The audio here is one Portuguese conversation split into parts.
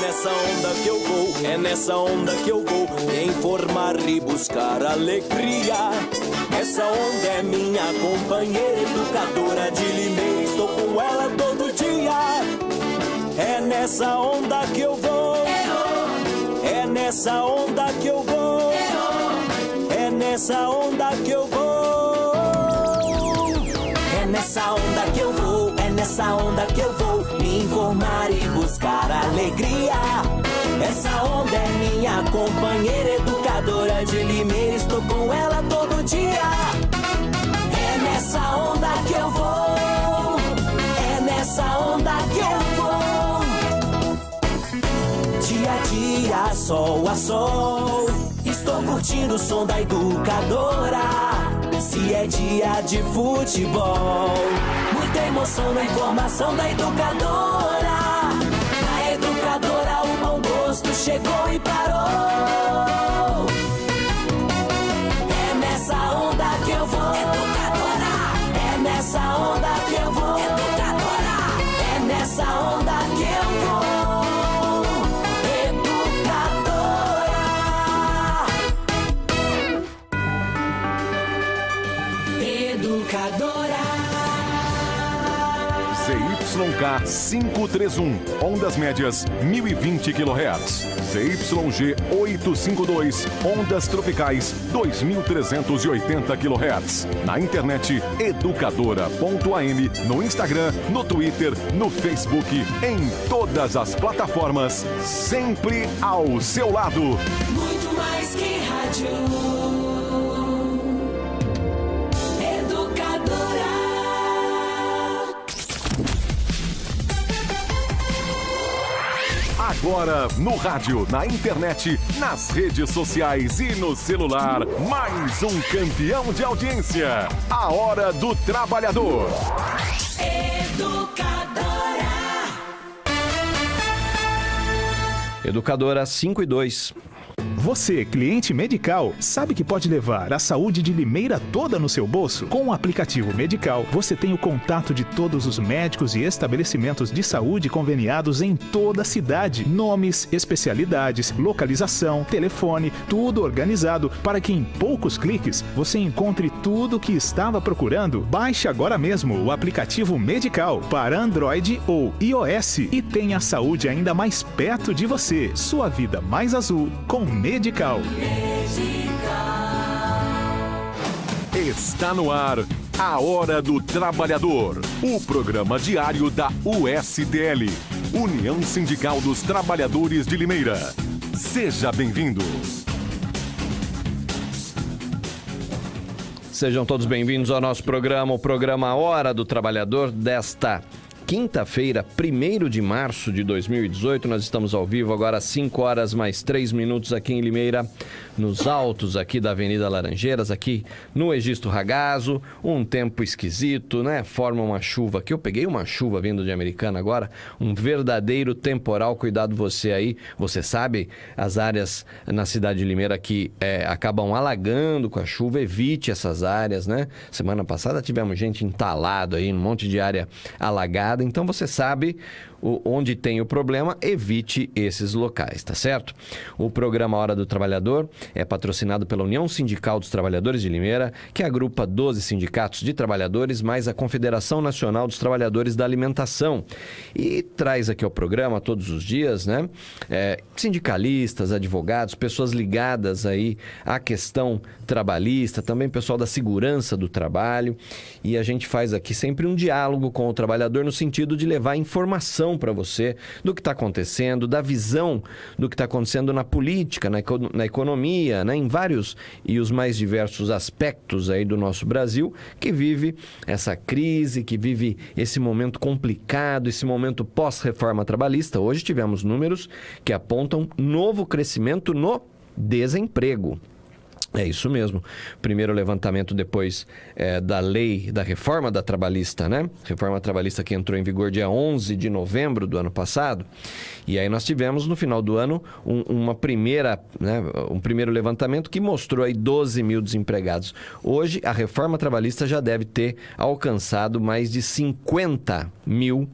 Nessa onda que eu vou, é nessa onda que eu vou me informar e buscar alegria. Essa onda é minha companheira educadora de Limeira, estou com ela todo dia. É nessa onda que eu vou, é nessa onda que eu vou, é nessa onda que eu vou. É nessa onda que eu vou, é nessa onda que eu vou me informar e buscar alegria. Essa onda é minha companheira educadora de Limeira, estou com ela todo dia. É nessa onda que eu vou, é nessa onda que eu vou. Dia a dia, sol a sol, estou curtindo o som da educadora. Se é dia de futebol, muita emoção na informação da educadora. Na educadora o bom gosto chegou e parou. É nessa onda que eu vou, educadora. É nessa onda que eu vou, educadora. É nessa onda que eu vou, educadora. Educadora. ZYK 531, ondas médias 1020 kHz. ZYG 852, ondas tropicais 2380 kHz. Na internet educadora.am, no Instagram, no Twitter, no Facebook, em todas as plataformas, sempre ao seu lado. Muito mais que rádio. Agora, no rádio, na internet, nas redes sociais e no celular, mais um campeão de audiência. A Hora do Trabalhador. Educadora 5 e 2. Você, cliente Medical, sabe que pode levar a saúde de Limeira toda no seu bolso? Com o aplicativo Medical, você tem o contato de todos os médicos e estabelecimentos de saúde conveniados em toda a cidade. Nomes, especialidades, localização, telefone, tudo organizado para que em poucos cliques você encontre tudo o que estava procurando. Baixe agora mesmo o aplicativo Medical para Android ou iOS e tenha a saúde ainda mais perto de você. Sua vida mais azul com Medical. Está no ar a Hora do Trabalhador, o programa diário da USTL, União Sindical dos Trabalhadores de Limeira. Seja bem-vindo. Sejam todos bem-vindos ao nosso programa, o programa Hora do Trabalhador desta quinta-feira, 1º de março de 2018. Nós estamos ao vivo agora às 5 horas mais 3 minutos aqui em Limeira, nos altos aqui da Avenida Laranjeiras, aqui no Egisto Ragazzo. Um tempo esquisito, né? Forma uma chuva aqui. Eu peguei uma chuva vindo de Americana agora, um verdadeiro temporal. Cuidado você aí. Você sabe, as áreas na cidade de Limeira que acabam alagando com a chuva, evite essas áreas, né? Semana passada tivemos gente entalado aí, um monte de área alagada. Então você sabe onde tem o problema, evite esses locais, tá certo? O programa Hora do Trabalhador é patrocinado pela União Sindical dos Trabalhadores de Limeira, que agrupa 12 sindicatos de trabalhadores, mais a Confederação Nacional dos Trabalhadores da Alimentação. E traz aqui ao programa todos os dias, né? Sindicalistas, advogados, pessoas ligadas aí à questão trabalhista, também pessoal da segurança do trabalho. E a gente faz aqui sempre um diálogo com o trabalhador no sentido de levar informação para você do que está acontecendo, da visão do que está acontecendo na política, na economia, né, em vários e os mais diversos aspectos aí do nosso Brasil, que vive essa crise, que vive esse momento complicado, esse momento pós-reforma trabalhista. Hoje tivemos números que apontam novo crescimento no desemprego. É isso mesmo. Primeiro levantamento depois da lei, da reforma da trabalhista, né? Reforma trabalhista que entrou em vigor dia 11 de novembro do ano passado. E aí nós tivemos no final do ano um primeiro levantamento que mostrou aí 12 mil desempregados. Hoje a reforma trabalhista já deve ter alcançado mais de 50 mil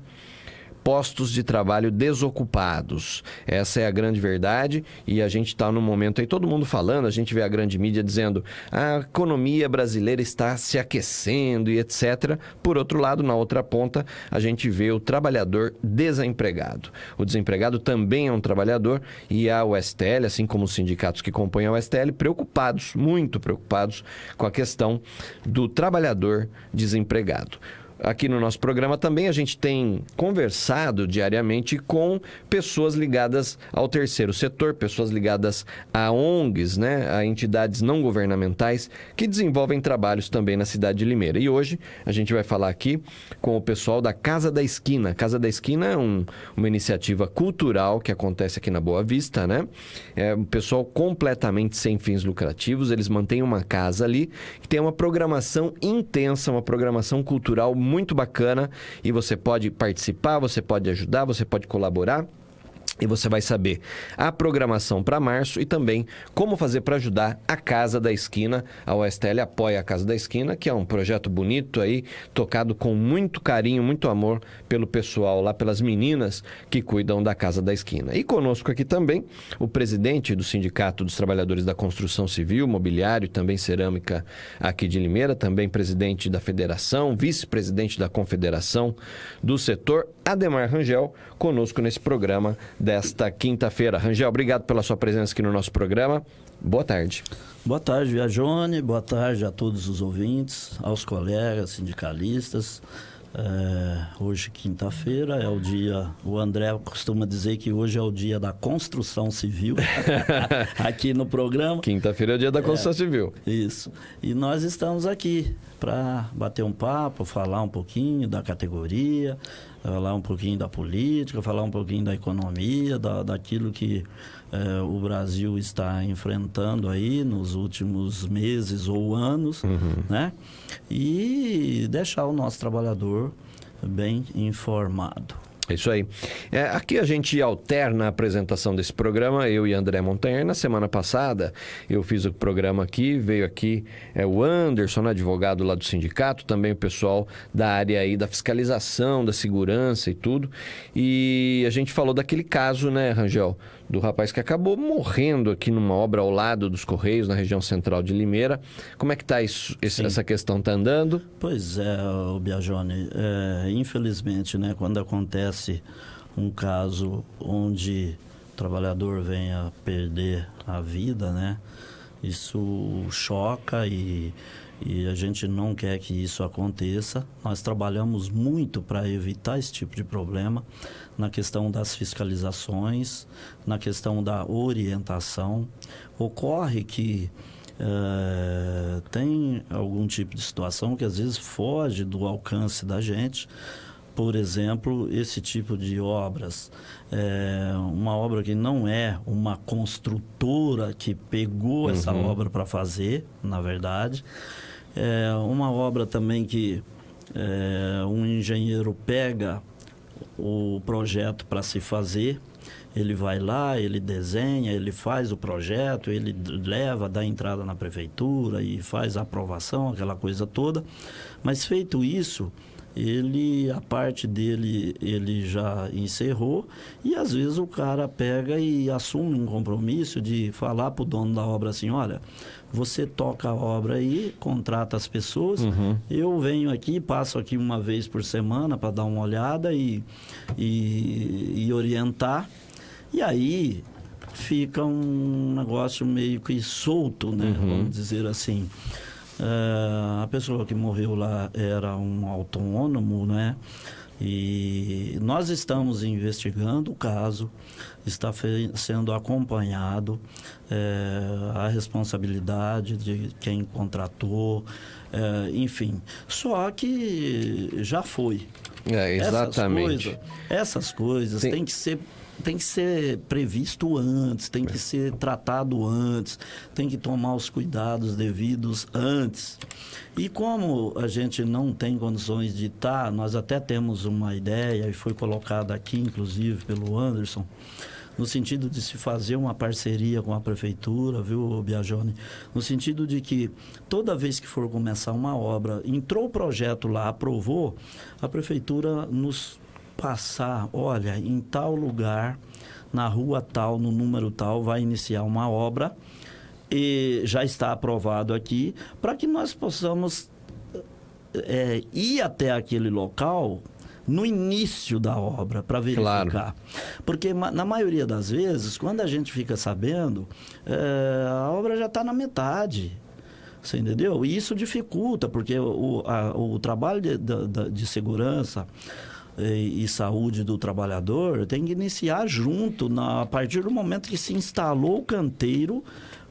postos de trabalho desocupados. Essa é a grande verdade e a gente está num momento aí, todo mundo falando, a gente vê a grande mídia dizendo a economia brasileira está se aquecendo e etc. Por outro lado, na outra ponta, a gente vê o trabalhador desempregado. O desempregado também é um trabalhador e a USTL, assim como os sindicatos que compõem a USTL, preocupados, muito preocupados com a questão do trabalhador desempregado. Aqui no nosso programa também a gente tem conversado diariamente com pessoas ligadas ao terceiro setor, pessoas ligadas a ONGs, né, a entidades não governamentais que desenvolvem trabalhos também na cidade de Limeira. E hoje a gente vai falar aqui com o pessoal da Casa da Esquina. Casa da Esquina é uma iniciativa cultural que acontece aqui na Boa Vista, né? É um pessoal completamente sem fins lucrativos, eles mantêm uma casa ali que tem uma programação intensa, uma programação cultural muito bacana e você pode participar, você pode ajudar, você pode colaborar. E você vai saber a programação para março e também como fazer para ajudar a Casa da Esquina. A USTL apoia a Casa da Esquina, que é um projeto bonito aí, tocado com muito carinho, muito amor pelo pessoal lá, pelas meninas que cuidam da Casa da Esquina. E conosco aqui também o presidente do Sindicato dos Trabalhadores da Construção Civil, Mobiliário e também Cerâmica aqui de Limeira, também presidente da Federação, vice-presidente da Confederação do Setor, Ademar Rangel, conosco nesse programa desta quinta-feira. Rangel, obrigado pela sua presença aqui no nosso programa. Boa tarde. Boa tarde, Viajone. Boa tarde a todos os ouvintes, aos colegas sindicalistas. Hoje, quinta-feira, é o dia... O André costuma dizer que hoje é o dia da construção civil, aqui no programa. Quinta-feira é o dia da construção civil. Isso. E nós estamos aqui para bater um papo, falar um pouquinho da categoria, falar um pouquinho da política, falar um pouquinho da economia, daquilo que o Brasil está enfrentando aí nos últimos meses ou anos, né? E deixar o nosso trabalhador bem informado. É isso aí. Aqui a gente alterna a apresentação desse programa, eu e André Montanher. Na semana passada eu fiz o programa aqui, veio aqui o Anderson, advogado lá do sindicato, também o pessoal da área aí da fiscalização, da segurança e tudo. E a gente falou daquele caso, né, Rangel, do rapaz que acabou morrendo aqui numa obra ao lado dos Correios, na região central de Limeira. Como é que está isso? Essa questão está andando? Pois é, Biagione, infelizmente, né, quando acontece um caso onde o trabalhador venha perder a vida, né, isso choca e a gente não quer que isso aconteça. Nós trabalhamos muito para evitar esse tipo de problema na questão das fiscalizações, na questão da orientação. Ocorre que tem algum tipo de situação que às vezes foge do alcance da gente. Por exemplo, esse tipo de obras, uma obra que não é uma construtora que pegou essa obra para fazer, na verdade. Uma obra também que um engenheiro pega o projeto para se fazer, ele vai lá, ele desenha, ele faz o projeto, ele leva, dá entrada na prefeitura e faz a aprovação, aquela coisa toda. Mas feito isso, a parte dele, ele já encerrou e às vezes o cara pega e assume um compromisso de falar para o dono da obra assim, olha, você toca a obra aí, contrata as pessoas, eu venho aqui, passo aqui uma vez por semana para dar uma olhada e orientar, e aí fica um negócio meio que solto, né? Vamos dizer assim. A pessoa que morreu lá era um autônomo, né? E nós estamos investigando o caso, está sendo acompanhado a responsabilidade de quem contratou, enfim. Só que já foi. Exatamente. Essas coisas têm que ser tem que ser previsto antes, tem que ser tratado antes, tem que tomar os cuidados devidos antes. E como a gente não tem condições de estar, nós até temos uma ideia, e foi colocada aqui, inclusive, pelo Anderson, no sentido de se fazer uma parceria com a prefeitura, viu, Biagione? No sentido de que toda vez que for começar uma obra, entrou o projeto lá, aprovou, a prefeitura nos passar, olha, em tal lugar, na rua tal, no número tal, vai iniciar uma obra e já está aprovado aqui, para que nós possamos ir até aquele local no início da obra, para verificar. Claro. Porque, na maioria das vezes, quando a gente fica sabendo, a obra já está na metade. Você entendeu? E isso dificulta, porque o trabalho de segurança e saúde do trabalhador tem que iniciar junto, a partir do momento que se instalou o canteiro,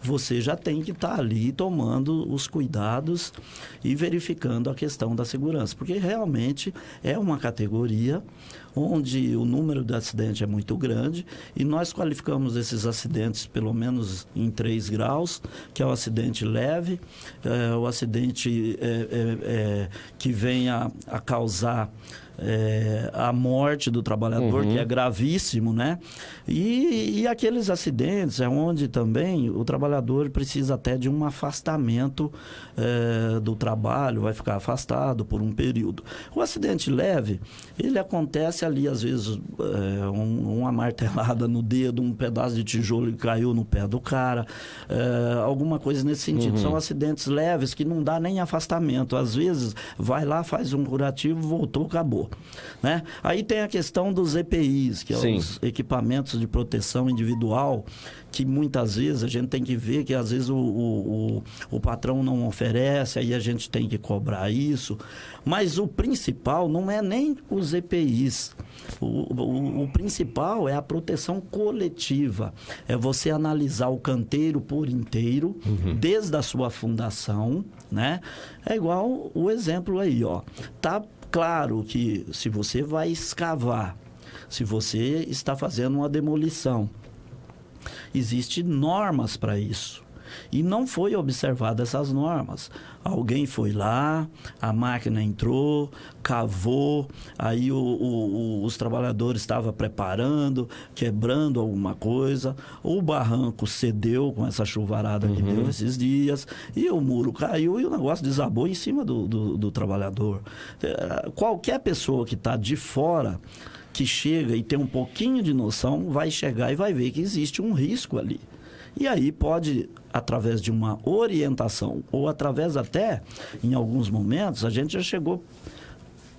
você já tem que estar ali tomando os cuidados e verificando a questão da segurança, porque realmente é uma categoria onde o número de acidentes é muito grande e nós qualificamos esses acidentes pelo menos em 3 graus, que é o acidente leve, o acidente que vem a causar a morte do trabalhador, que é gravíssimo, né? E aqueles acidentes é onde também o trabalhador precisa até de um afastamento do trabalho, vai ficar afastado por um período. O acidente leve, ele acontece ali, às vezes, uma martelada no dedo, um pedaço de tijolo que caiu no pé do cara, alguma coisa nesse sentido. São acidentes leves que não dá nem afastamento. Às vezes, vai lá, faz um curativo, voltou, acabou. Né? Aí tem a questão dos EPIs, que são os equipamentos de proteção individual, que muitas vezes a gente tem que ver que às vezes o patrão não oferece, aí a gente tem que cobrar isso. Mas o principal não é nem os EPIs. O principal é a proteção coletiva. É você analisar o canteiro por inteiro, desde a sua fundação, né? É igual o exemplo aí, ó. Tá claro que se você vai escavar, se você está fazendo uma demolição, existem normas para isso. E não foi observada essas normas. Alguém foi lá, a máquina entrou, cavou, aí os trabalhadores estavam preparando, quebrando alguma coisa, o barranco cedeu com essa chuvarada que deu esses dias, e o muro caiu e o negócio desabou em cima do trabalhador. Qualquer pessoa que está de fora, que chega e tem um pouquinho de noção, vai chegar e vai ver que existe um risco ali. E aí pode, através de uma orientação, ou através até, em alguns momentos, a gente já chegou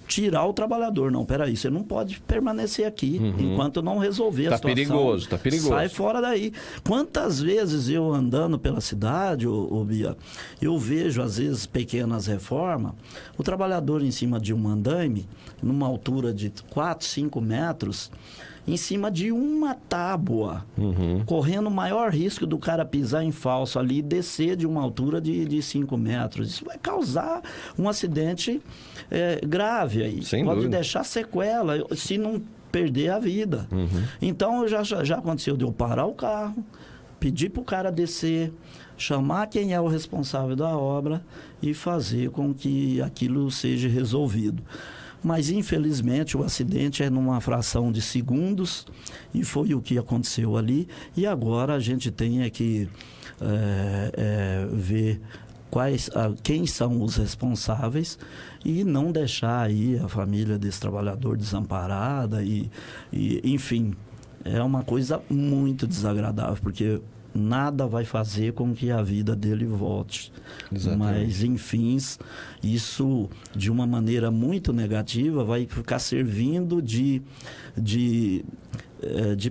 a tirar o trabalhador. Não, peraí, você não pode permanecer aqui enquanto não resolver a situação. Tá perigoso. Sai fora daí. Quantas vezes eu andando pela cidade, Bia, eu vejo, às vezes, pequenas reformas, o trabalhador em cima de um andaime, numa altura de 4, 5 metros, em cima de uma tábua, correndo o maior risco do cara pisar em falso ali e descer de uma altura de 5 metros. Isso vai causar um acidente grave aí. Sem Pode dúvida. deixar sequela, se não perder a vida. Então, já aconteceu de eu parar o carro, pedir para o cara descer, chamar quem é o responsável da obra e fazer com que aquilo seja resolvido. Mas, infelizmente, o acidente é numa fração de segundos e foi o que aconteceu ali. E agora a gente tem que ver quem são os responsáveis e não deixar aí a família desse trabalhador desamparada. Enfim, é uma coisa muito desagradável, porque nada vai fazer com que a vida dele volte. Exatamente. Mas, enfim, isso, de uma maneira muito negativa, vai ficar servindo de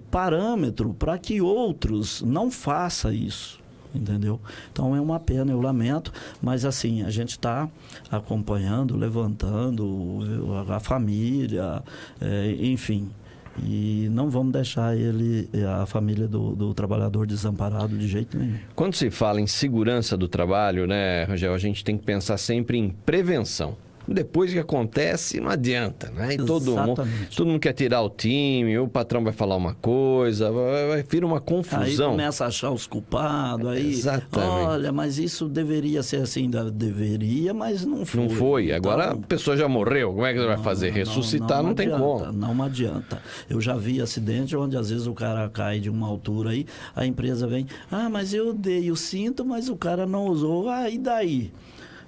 parâmetro para que outros não façam isso. Entendeu? Então é uma pena, eu lamento, mas assim, a gente está acompanhando, levantando a família, enfim. E não vamos deixar a família do trabalhador desamparado de jeito nenhum. Quando se fala em segurança do trabalho, né, Rangel, a gente tem que pensar sempre em prevenção. Depois que acontece, não adianta, né? E todo mundo quer tirar o time, o patrão vai falar uma coisa, vira uma confusão. Aí começa a achar os culpados, aí... Exatamente. Olha, mas isso deveria ser assim, deveria, mas não foi. Não foi, agora a pessoa já morreu, como é que você vai fazer? Ressuscitar não tem como. Não adianta. Eu já vi acidente onde às vezes o cara cai de uma altura aí, a empresa vem, mas eu dei o cinto, mas o cara não usou, e daí?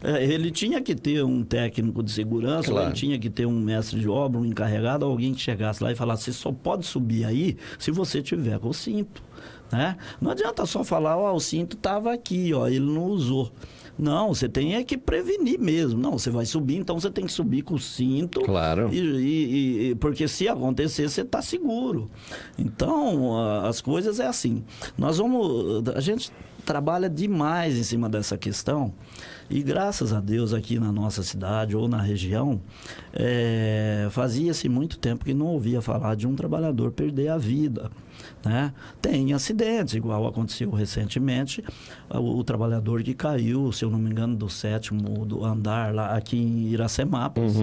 Ele tinha que ter um técnico de segurança, claro. Ele tinha que ter um mestre de obra, um encarregado, alguém que chegasse lá e falasse, você só pode subir aí se você tiver com o cinto, né? Não adianta só falar, o cinto estava aqui, ele não usou. Não, você tem que prevenir mesmo. Não, você vai subir, então você tem que subir com o cinto. Claro. Porque se acontecer, você está seguro. Então, as coisas é assim. A gente trabalha demais em cima dessa questão e graças a Deus aqui na nossa cidade ou na região fazia-se muito tempo que não ouvia falar de um trabalhador perder a vida, né? Tem acidentes, igual aconteceu recentemente, o trabalhador que caiu, se eu não me engano, do 7º andar lá aqui em Iracemápolis.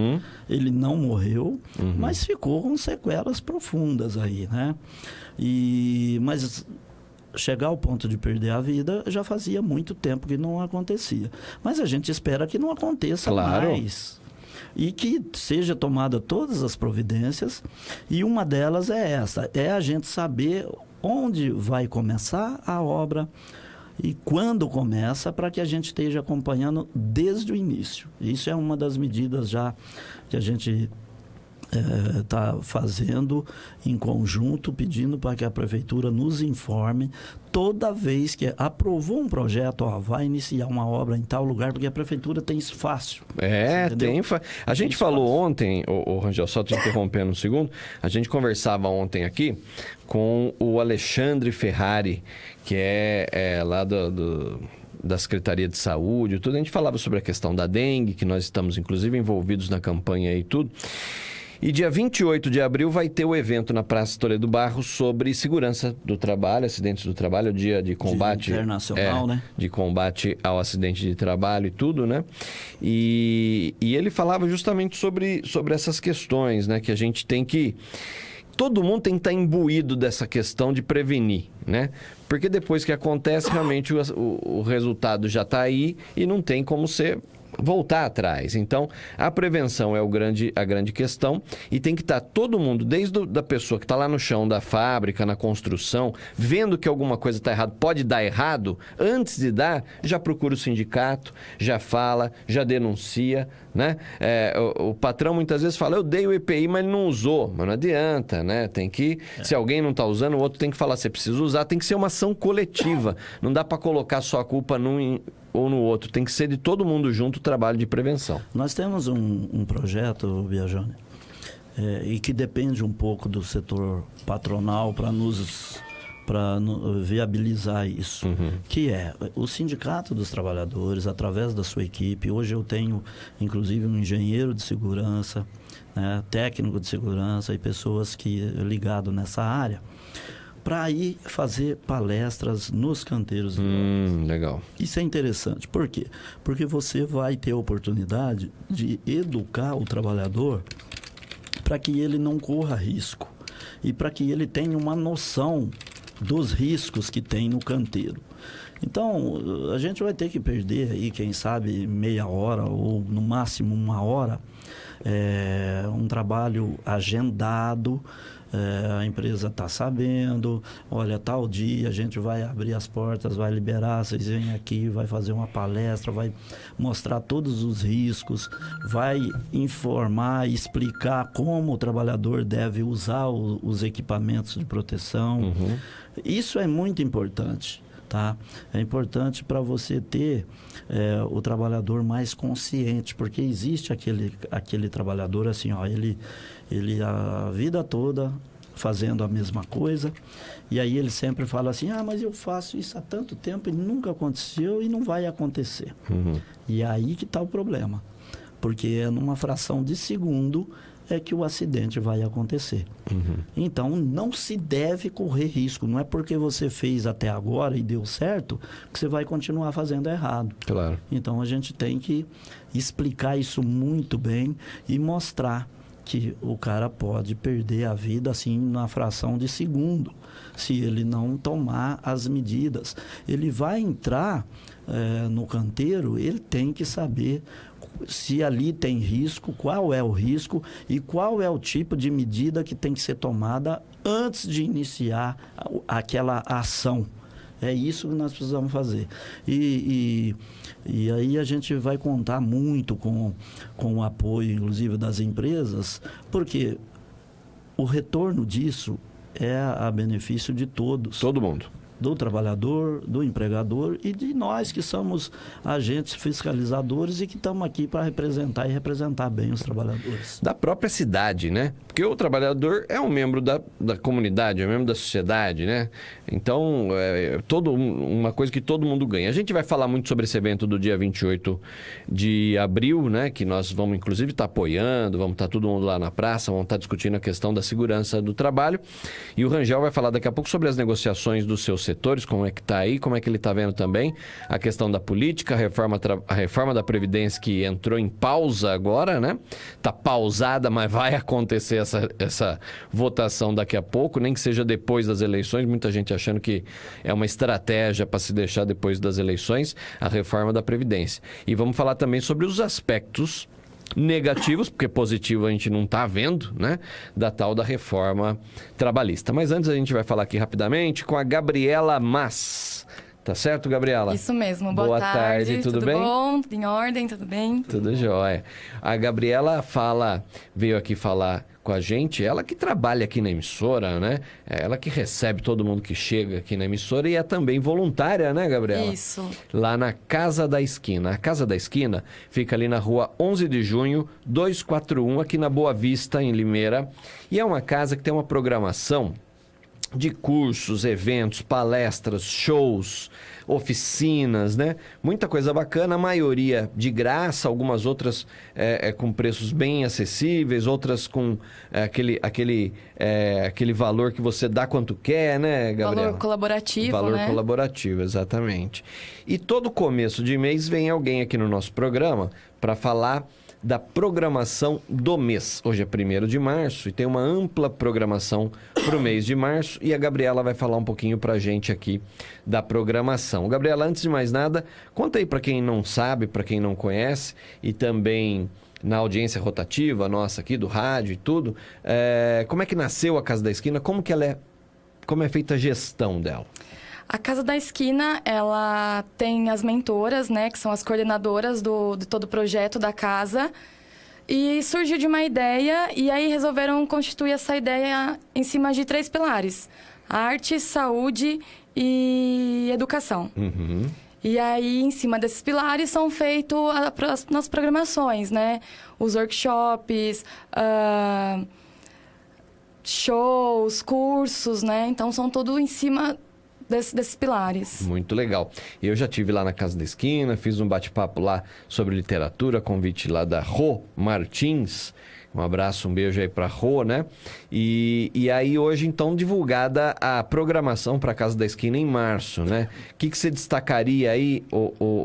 Ele não morreu, mas ficou com sequelas profundas aí, né? Mas chegar ao ponto de perder a vida já fazia muito tempo que não acontecia. Mas a gente espera que não aconteça mais. E que seja tomada todas as providências. E uma delas é essa, a gente saber onde vai começar a obra e quando começa, para que a gente esteja acompanhando desde o início. Isso é uma das medidas já que a gente está fazendo em conjunto, pedindo para que a prefeitura nos informe toda vez que aprovou um projeto, vai iniciar uma obra em tal lugar, porque a prefeitura tem isso fácil. Tem. A gente falou ontem, o Rangel, só te interrompendo um segundo, a gente conversava ontem aqui com o Alexandre Ferrari, que é lá da Secretaria de Saúde, tudo. A gente falava sobre a questão da dengue, que nós estamos inclusive envolvidos na campanha e tudo. E dia 28 de abril vai ter o evento na Praça Toledo Barros sobre segurança do trabalho, acidentes do trabalho, o dia de combate... Dia internacional, né? De combate ao acidente de trabalho e tudo, né? E ele falava justamente sobre essas questões, né? Que a gente tem que... Todo mundo tem que estar imbuído dessa questão de prevenir, né? Porque depois que acontece, realmente o resultado já está aí e não tem como ser... voltar atrás. Então, a prevenção é a grande questão e tem que estar todo mundo, desde da pessoa que está lá no chão da fábrica, na construção, vendo que alguma coisa está errada, pode dar errado, antes de dar, já procura o sindicato, já fala, já denuncia, né? O patrão muitas vezes fala, eu dei o EPI, mas ele não usou, mas não adianta, né? Tem que, se alguém não está usando, o outro tem que falar, você precisa usar, tem que ser uma ação coletiva, não dá para colocar só a culpa num ou no outro, tem que ser de todo mundo junto o trabalho de prevenção. Nós temos um projeto, Biagione, e que depende um pouco do setor patronal para viabilizar isso, que é o Sindicato dos Trabalhadores, através da sua equipe. Hoje eu tenho, inclusive, um engenheiro de segurança, né, técnico de segurança e pessoas ligadas nessa área, para ir fazer palestras nos canteiros. Legal. Isso é interessante. Por quê? Porque você vai ter a oportunidade de educar o trabalhador para que ele não corra risco e para que ele tenha uma noção dos riscos que tem no canteiro. Então, a gente vai ter que perder aí, quem sabe, meia hora ou no máximo 1 hora, um trabalho agendado. A empresa está sabendo, olha, tal dia a gente vai abrir as portas, vai liberar, vocês vêm aqui, vai fazer uma palestra, vai mostrar todos os riscos, vai informar e explicar como o trabalhador deve usar os equipamentos de proteção. Isso é muito importante. Tá? É importante para você ter o trabalhador mais consciente, porque existe aquele trabalhador assim, ele a vida toda fazendo a mesma coisa, e aí ele sempre fala assim, mas eu faço isso há tanto tempo e nunca aconteceu e não vai acontecer. E aí que está o problema, porque numa fração de segundo é que o acidente vai acontecer. Então, não se deve correr risco. Não é porque você fez até agora e deu certo que você vai continuar fazendo errado. Claro. Então, a gente tem que explicar isso muito bem e mostrar que o cara pode perder a vida assim na fração de segundo, se ele não tomar as medidas. Ele vai entrar no canteiro, ele tem que saber se ali tem risco, qual é o risco e qual é o tipo de medida que tem que ser tomada antes de iniciar aquela ação. É isso que nós precisamos fazer. E aí a gente vai contar muito com o apoio, inclusive, das empresas, porque o retorno disso é a benefício de todos. Todo mundo. Do trabalhador, do empregador e de nós que somos agentes fiscalizadores e que estamos aqui para representar e representar bem os trabalhadores. Da própria cidade, né? Porque o trabalhador é um membro da comunidade, é um membro da sociedade, né? Então, uma coisa que todo mundo ganha. A gente vai falar muito sobre esse evento do dia 28 de abril, né? Que nós vamos, inclusive, estar apoiando, vamos estar todo mundo lá na praça, vamos estar discutindo a questão da segurança do trabalho. E o Rangel vai falar daqui a pouco sobre as negociações dos seus setores, como é que está aí, como é que ele está vendo também a questão da política, a reforma da Previdência que entrou em pausa agora, né? Está pausada, mas vai acontecer essa votação daqui a pouco, nem que seja depois das eleições, muita gente achando que é uma estratégia para se deixar depois das eleições, a reforma da Previdência. E vamos falar também sobre os aspectos negativos, porque positivo a gente não está vendo, né? Da tal da reforma trabalhista. Mas antes a gente vai falar aqui rapidamente com a Gabriela Mas. Tá certo, Gabriela? Isso mesmo. Boa tarde. Tudo bem? Bom? Em ordem, tudo bem? Tudo jóia. A Gabriela veio aqui falar com a gente, ela que trabalha aqui na emissora, né? É ela que recebe todo mundo que chega aqui na emissora e é também voluntária, né, Gabriela? Isso. Lá na Casa da Esquina. A Casa da Esquina fica ali na rua 11 de junho, 241, aqui na Boa Vista, em Limeira. E é uma casa que tem uma programação de cursos, eventos, palestras, shows, oficinas, né? Muita coisa bacana, a maioria de graça, algumas outras com preços bem acessíveis, outras com aquele valor que você dá quanto quer, né, Gabriela? Valor colaborativo, Valor né? colaborativo, exatamente. E todo começo de mês vem alguém aqui no nosso programa para falar da programação do mês. Hoje é 1º de março e tem uma ampla programação para o mês de março e a Gabriela vai falar um pouquinho para a gente aqui da programação. Gabriela, antes de mais nada, conta aí para quem não sabe, para quem não conhece e também na audiência rotativa nossa aqui do rádio e tudo, como é que nasceu a Casa da Esquina, como é feita a gestão dela? A Casa da Esquina, ela tem as mentoras, né, que são as coordenadoras de todo o projeto da casa. E surgiu de uma ideia e aí resolveram constituir essa ideia em cima de 3 pilares: arte, saúde e educação. Uhum. E aí, em cima desses pilares, são feitas as programações, né? Os workshops, shows, cursos, né? Então, são tudo em cima desses pilares. Muito legal. Eu já estive lá na Casa da Esquina, fiz um bate-papo lá sobre literatura, convite lá da Rô Martins. Um abraço, um beijo aí para Rô, né? E aí hoje, então, divulgada a programação para a Casa da Esquina em março, né? O que você destacaria aí,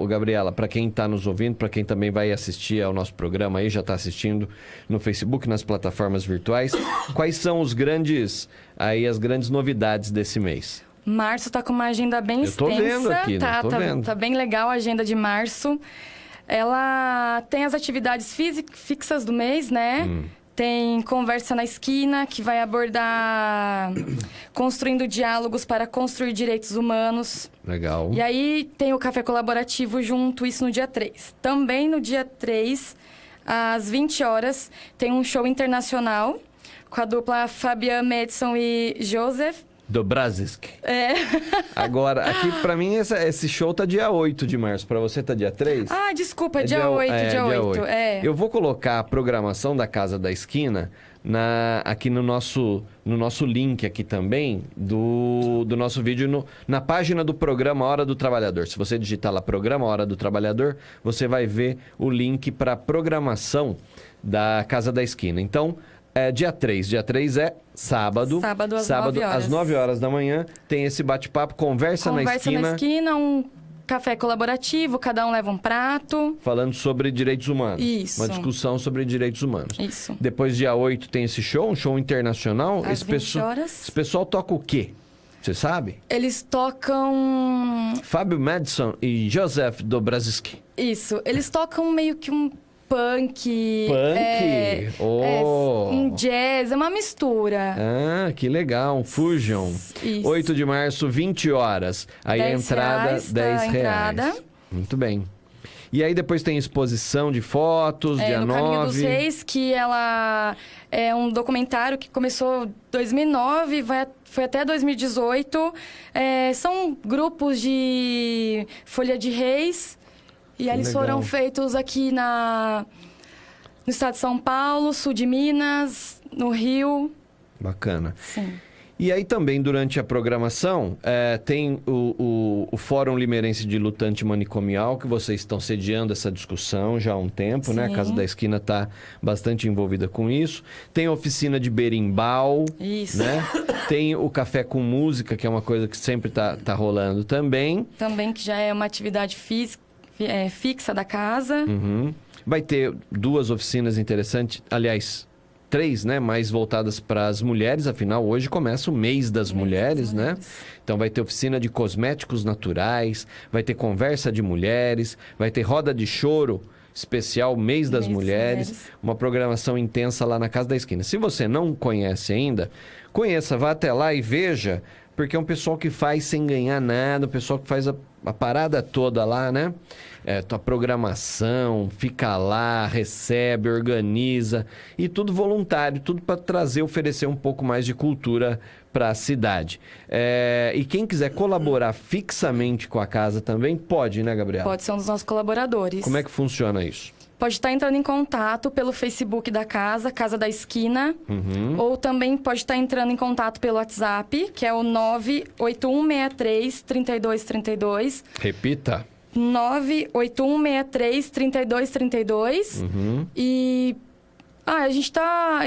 Gabriela, para quem está nos ouvindo, para quem também vai assistir ao nosso programa aí, já está assistindo no Facebook, nas plataformas virtuais. Quais são as grandes novidades desse mês? Março tá com uma agenda bem extensa. Eu tô vendo aqui, né? Tô vendo. Tá bem legal a agenda de março. Ela tem as atividades fixas do mês, né? Tem Conversa na Esquina, que vai abordar construindo diálogos para construir direitos humanos. Legal. E aí tem o Café Colaborativo junto, isso no dia 3. Também no dia 3, às 20 horas, tem um show internacional com a dupla Fabian Madison e Joseph. Do Brasisk. É. Agora, aqui pra mim, esse show tá dia 8 de março. Pra você tá dia 3? Ah, desculpa, dia 8, dia 8. Eu vou colocar a programação da Casa da Esquina aqui no nosso link aqui também, do nosso vídeo, na página do programa Hora do Trabalhador. Se você digitar lá Programa Hora do Trabalhador, você vai ver o link para programação da Casa da Esquina. Então, Dia 3. Dia 3 é sábado. Sábado às 9 horas. Às 9 horas da manhã, tem esse bate-papo, Conversa na Esquina, um café colaborativo, cada um leva um prato. Falando sobre direitos humanos. Isso. Uma discussão sobre direitos humanos. Isso. Depois, dia 8, tem esse show, um show internacional. Às 20 horas. Esse pessoal toca o quê? Você sabe? Eles tocam... Fábio Madison e Joseph Dobrazinski. Isso. Eles tocam meio que um punk. Um jazz, é uma mistura. Ah, que legal, um fusion. Isso. 8 de março, 20 horas. Aí a entrada, R$10. Muito bem. E aí depois tem exposição de fotos, dia 9. No Caminho dos Reis, que ela é um documentário que começou em 2009, foi até 2018. São grupos de Folha de Reis. E eles foram feitos aqui no estado de São Paulo, sul de Minas, no Rio. Bacana. Sim. E aí também, durante a programação, tem o Fórum Limeirense de Luta Antimanicomial, que vocês estão sediando essa discussão já há um tempo, né? A Casa da Esquina está bastante envolvida com isso. Tem a oficina de berimbau, isso, né? Tem o Café com Música, que é uma coisa que sempre tá rolando também. Também, que já é uma atividade fixa da casa. Uhum. Vai ter 2 oficinas interessantes, aliás, 3, né? Mais voltadas para as mulheres, afinal, hoje começa o mês das mulheres, né? Então vai ter oficina de cosméticos naturais, vai ter conversa de mulheres, vai ter roda de choro especial Mês das Mulheres, uma programação intensa lá na Casa da Esquina. Se você não conhece ainda, conheça, vá até lá e veja, porque é um pessoal que faz sem ganhar nada, o pessoal que faz a parada toda lá, né? A programação, fica lá, recebe, organiza, e tudo voluntário, tudo para oferecer um pouco mais de cultura para a cidade. E quem quiser colaborar fixamente com a casa também, pode, né, Gabriela? Pode ser um dos nossos colaboradores. Como é que funciona isso? Pode estar entrando em contato pelo Facebook da casa, Casa da Esquina. Ou também pode estar entrando em contato pelo WhatsApp, que é o 98163-3232. Repita. 98163-3232. E a gente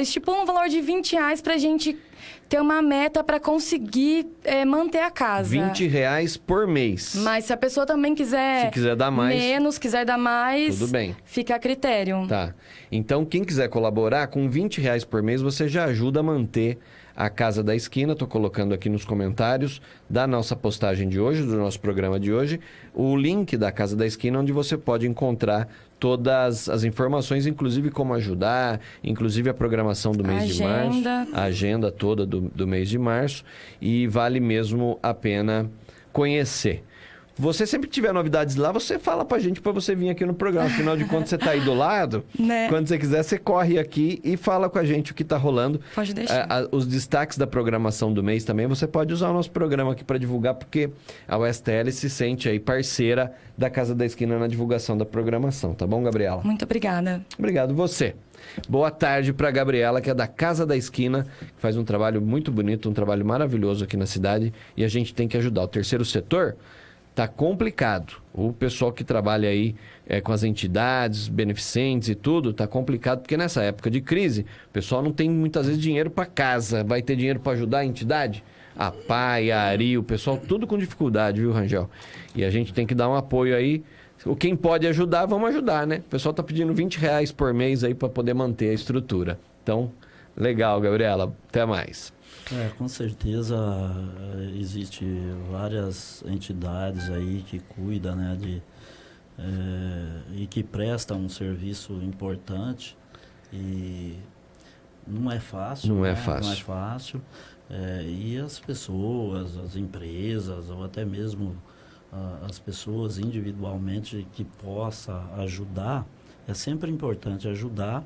estipula um valor de R$20 pra gente ter uma meta para conseguir manter a casa. R$20 por mês. Mas se a pessoa também quiser... Se quiser dar mais... Menos, quiser dar mais... Tudo bem. Fica a critério. Tá. Então, quem quiser colaborar, com R$20 por mês, você já ajuda a manter a Casa da Esquina. Estou colocando aqui nos comentários da nossa postagem de hoje, do nosso programa de hoje, o link da Casa da Esquina, onde você pode encontrar todas as informações, inclusive como ajudar, inclusive a programação do mês de março. A agenda toda do mês de março. E vale mesmo a pena conhecer. Você sempre que tiver novidades lá, você fala pra gente pra você vir aqui no programa. Afinal de contas, você tá aí do lado. Né? Quando você quiser, você corre aqui e fala com a gente o que tá rolando. Pode deixar. Os destaques da programação do mês também, você pode usar o nosso programa aqui para divulgar, porque a USTL se sente aí parceira da Casa da Esquina na divulgação da programação. Tá bom, Gabriela? Muito obrigada. Obrigado você. Boa tarde para a Gabriela, que é da Casa da Esquina, que faz um trabalho muito bonito, um trabalho maravilhoso aqui na cidade, e a gente tem que ajudar. O terceiro setor tá complicado. O pessoal que trabalha aí com as entidades, beneficentes e tudo, tá complicado, porque nessa época de crise, o pessoal não tem muitas vezes dinheiro para casa. Vai ter dinheiro para ajudar a entidade? A PAI, a ARI, o pessoal tudo com dificuldade, viu, Rangel? E a gente tem que dar um apoio aí. Quem pode ajudar, vamos ajudar, né? O pessoal tá pedindo R$20 por mês aí para poder manter a estrutura. Então, legal, Gabriela. Até mais. Com certeza existe várias entidades aí que cuidam, né, e que prestam um serviço importante, e não é fácil. Não é né? fácil. Não é fácil. E as pessoas, as empresas, ou até mesmo as pessoas individualmente que possa ajudar, é sempre importante ajudar,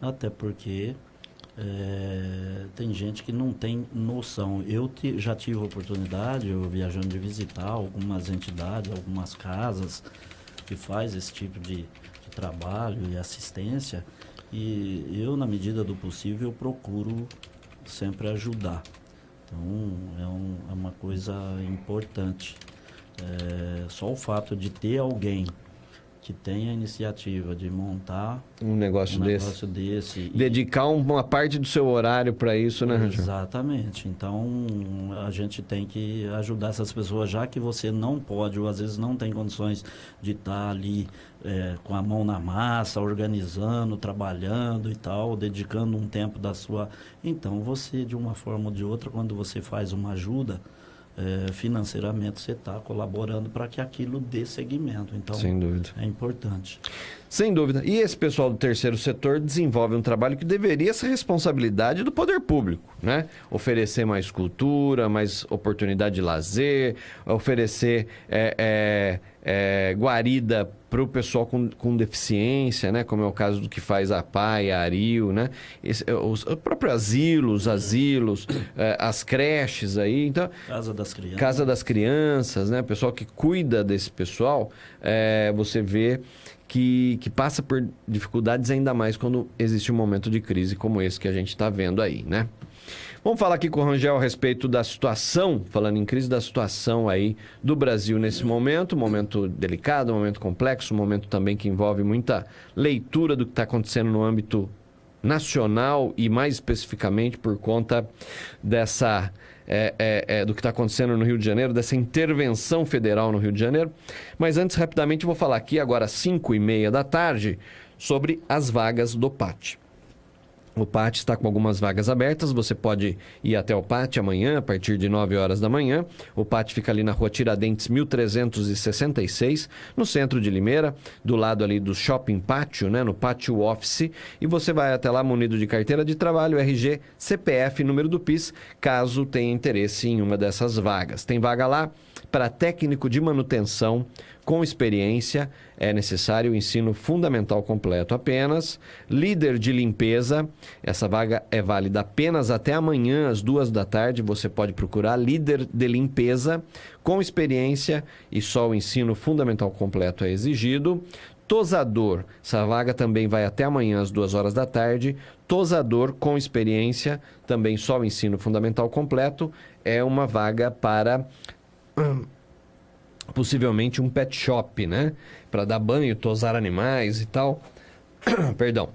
até porque tem gente que não tem noção. Eu já tive a oportunidade, eu viajando, de visitar algumas entidades, algumas casas que faz esse tipo de trabalho e assistência, e eu, na medida do possível, procuro sempre ajudar. Então, é uma coisa importante. Só o fato de ter alguém que tem a iniciativa de montar Um negócio desse. Dedicar uma parte do seu horário para isso, né, Rangel? Exatamente. Então, a gente tem que ajudar essas pessoas, já que você não pode, ou às vezes não tem condições de estar ali com a mão na massa, organizando, trabalhando e tal, dedicando um tempo da sua... Então, você, de uma forma ou de outra, quando você faz uma ajuda, financeiramente você está colaborando para que aquilo dê seguimento. Então, sem dúvida, é importante. Sem dúvida. E esse pessoal do terceiro setor desenvolve um trabalho que deveria ser responsabilidade do poder público, né? Oferecer mais cultura, mais oportunidade de lazer, oferecer guarida para o pessoal com deficiência, né? Como é o caso do que faz a PAI, a ARIL, né? Os próprios asilos, as creches aí. Então, Casa das Crianças, né? O pessoal que cuida desse pessoal, você vê que passa por dificuldades ainda mais quando existe um momento de crise como esse que a gente está vendo aí, né? Vamos falar aqui com o Rangel a respeito da situação, falando em crise, da situação aí do Brasil nesse momento, momento delicado, momento complexo, momento também que envolve muita leitura do que está acontecendo no âmbito nacional e mais especificamente por conta dessa... do que está acontecendo no Rio de Janeiro, dessa intervenção federal no Rio de Janeiro. Mas antes, rapidamente, vou falar aqui, agora às 5h30 da tarde, sobre as vagas do PAT. O PAT está com algumas vagas abertas, você pode ir até o PAT amanhã, a partir de 9 horas da manhã. O PAT fica ali na rua Tiradentes, 1366, no centro de Limeira, do lado ali do Shopping Pátio, né, no Pátio Office, e você vai até lá munido de carteira de trabalho, RG, CPF, número do PIS, caso tenha interesse em uma dessas vagas. Tem vaga lá para técnico de manutenção com experiência, é necessário o ensino fundamental completo apenas. Líder de limpeza, essa vaga é válida apenas até amanhã, às 2 da tarde. Você pode procurar líder de limpeza com experiência e só o ensino fundamental completo é exigido. Tosador, essa vaga também vai até amanhã, às 2 horas da tarde. Tosador com experiência, também só o ensino fundamental completo. É uma vaga para... possivelmente um pet shop, né? Para dar banho, tosar animais e tal. Perdão.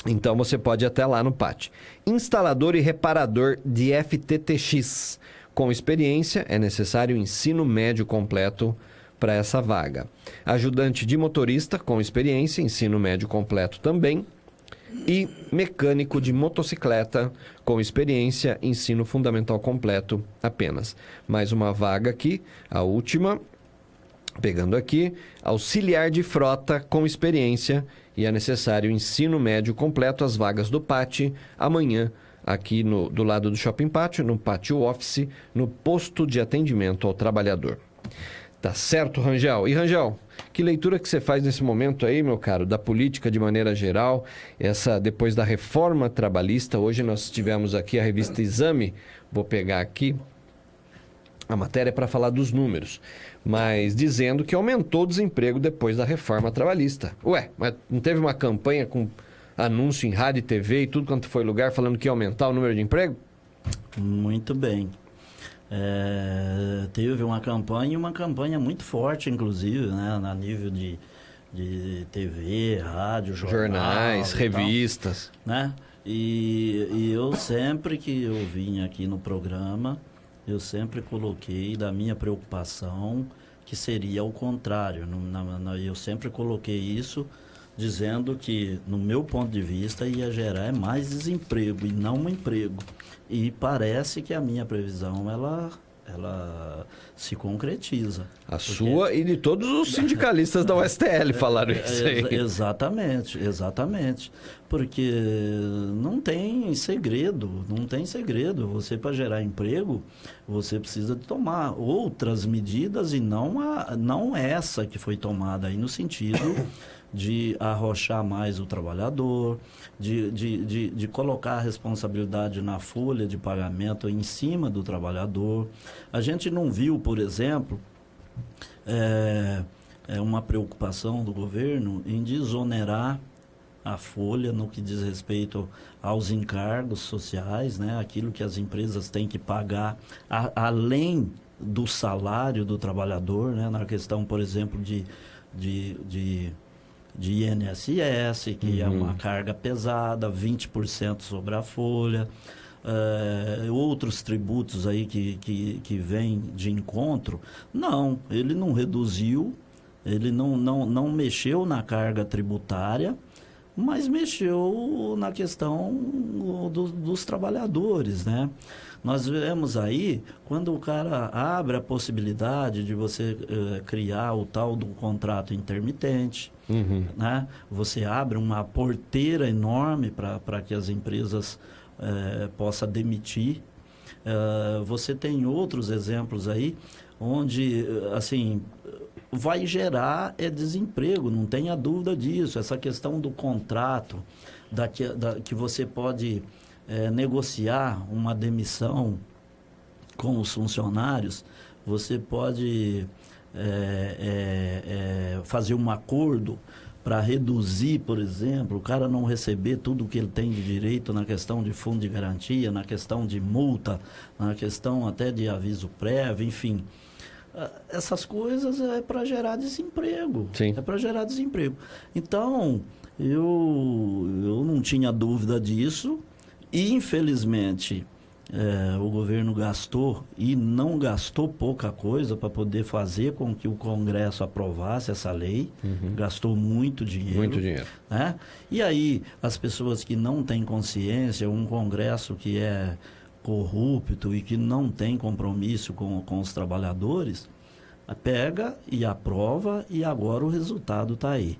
Então você pode ir até lá no PAT. Instalador e reparador de FTTX. Com experiência, é necessário ensino médio completo para essa vaga. Ajudante de motorista, com experiência, ensino médio completo também. E mecânico de motocicleta, com experiência, ensino fundamental completo apenas. Mais uma vaga aqui, a última, pegando aqui, auxiliar de frota com experiência e é necessário ensino médio completo. As vagas do PAT amanhã, aqui do lado do Shopping Pátio, no Pátio Office, no posto de atendimento ao trabalhador. Tá certo, Rangel? E Rangel, que leitura que você faz nesse momento aí, meu caro, da política de maneira geral, depois da reforma trabalhista? Hoje nós tivemos aqui a revista Exame, vou pegar aqui a matéria para falar dos números, mas dizendo que aumentou o desemprego depois da reforma trabalhista. Ué, mas não teve uma campanha com anúncio em rádio e TV e tudo quanto foi lugar falando que ia aumentar o número de emprego? Muito bem. Teve uma campanha muito forte, inclusive, né, a nível de TV, rádio, jornais, revistas, né? E eu sempre que eu vim aqui no programa, eu sempre coloquei da minha preocupação que seria o contrário. Eu sempre coloquei isso dizendo que, no meu ponto de vista, ia gerar mais desemprego e não um emprego. E parece que a minha previsão, ela se concretiza. A sua e de todos os sindicalistas da USTL falaram isso aí. Exatamente. Porque não tem segredo. Você, para gerar emprego, você precisa de tomar outras medidas e não essa que foi tomada aí, no sentido de arrochar mais o trabalhador, de colocar a responsabilidade na folha de pagamento em cima do trabalhador. A gente não viu, por exemplo, uma preocupação do governo em desonerar a folha no que diz respeito aos encargos sociais, né? Aquilo que as empresas têm que pagar além do salário do trabalhador, né? Na questão, por exemplo, de de INSS, que é uma carga pesada, 20% sobre a folha, outros tributos aí que vêm de encontro. Não, ele não reduziu, ele não mexeu na carga tributária, mas mexeu na questão dos trabalhadores, né? Nós vemos aí, quando o cara abre a possibilidade de você criar o tal do contrato intermitente, né? Você abre uma porteira enorme para que as empresas possam demitir. Você tem outros exemplos aí, onde, assim, vai gerar desemprego, não tenha dúvida disso. Essa questão do contrato, que você pode negociar uma demissão com os funcionários, você pode fazer um acordo para reduzir, por exemplo, o cara não receber tudo o que ele tem de direito na questão de fundo de garantia, na questão de multa, na questão até de aviso prévio, enfim. Essas coisas é para gerar desemprego. Sim. É para gerar desemprego. Então, eu não tinha dúvida disso. E, infelizmente, o governo gastou, e não gastou pouca coisa para poder fazer com que o Congresso aprovasse essa lei. Gastou muito dinheiro. Muito dinheiro. Né? E aí, as pessoas que não têm consciência, um Congresso que é corrupto e que não tem compromisso com os trabalhadores, pega e aprova, e agora o resultado está aí.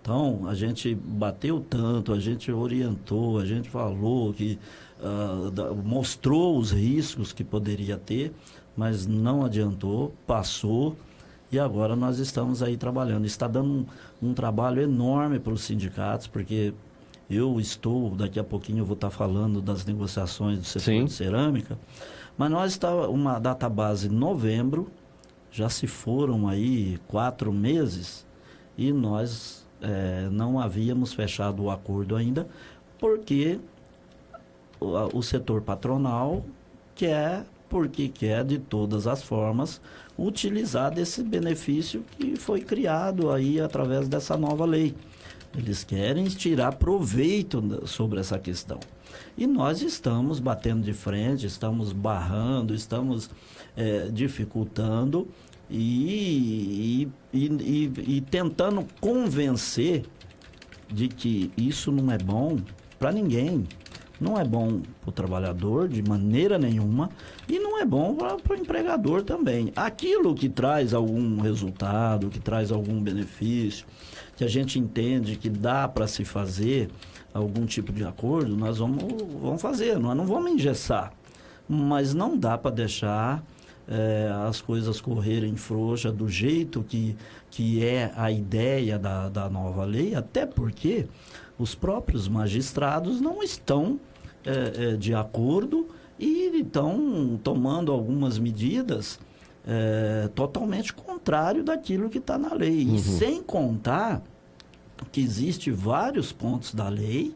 Então, a gente bateu tanto, a gente orientou, a gente falou, mostrou os riscos que poderia ter, mas não adiantou, passou, e agora nós estamos aí trabalhando. Está dando um trabalho enorme para os sindicatos, porque daqui a pouquinho eu vou estar falando das negociações do setor de cerâmica, mas nós estamos, uma database novembro, já se foram aí 4 meses, e nós não havíamos fechado o acordo ainda, porque o setor patronal porque quer de todas as formas utilizar desse benefício que foi criado aí através dessa nova lei. Eles querem tirar proveito sobre essa questão. E nós estamos batendo de frente, estamos barrando, estamos dificultando e tentando convencer de que isso não é bom para ninguém. Não é bom para o trabalhador de maneira nenhuma, e não é bom para o empregador também. Aquilo que traz algum resultado, que traz algum benefício, que a gente entende que dá para se fazer algum tipo de acordo, nós vamos fazer, nós não vamos engessar. Mas não dá para deixar as coisas correrem frouxa do jeito que é a ideia da nova lei, até porque os próprios magistrados não estão de acordo e estão tomando algumas medidas totalmente contrário daquilo que está na lei. E sem contar que existe vários pontos da lei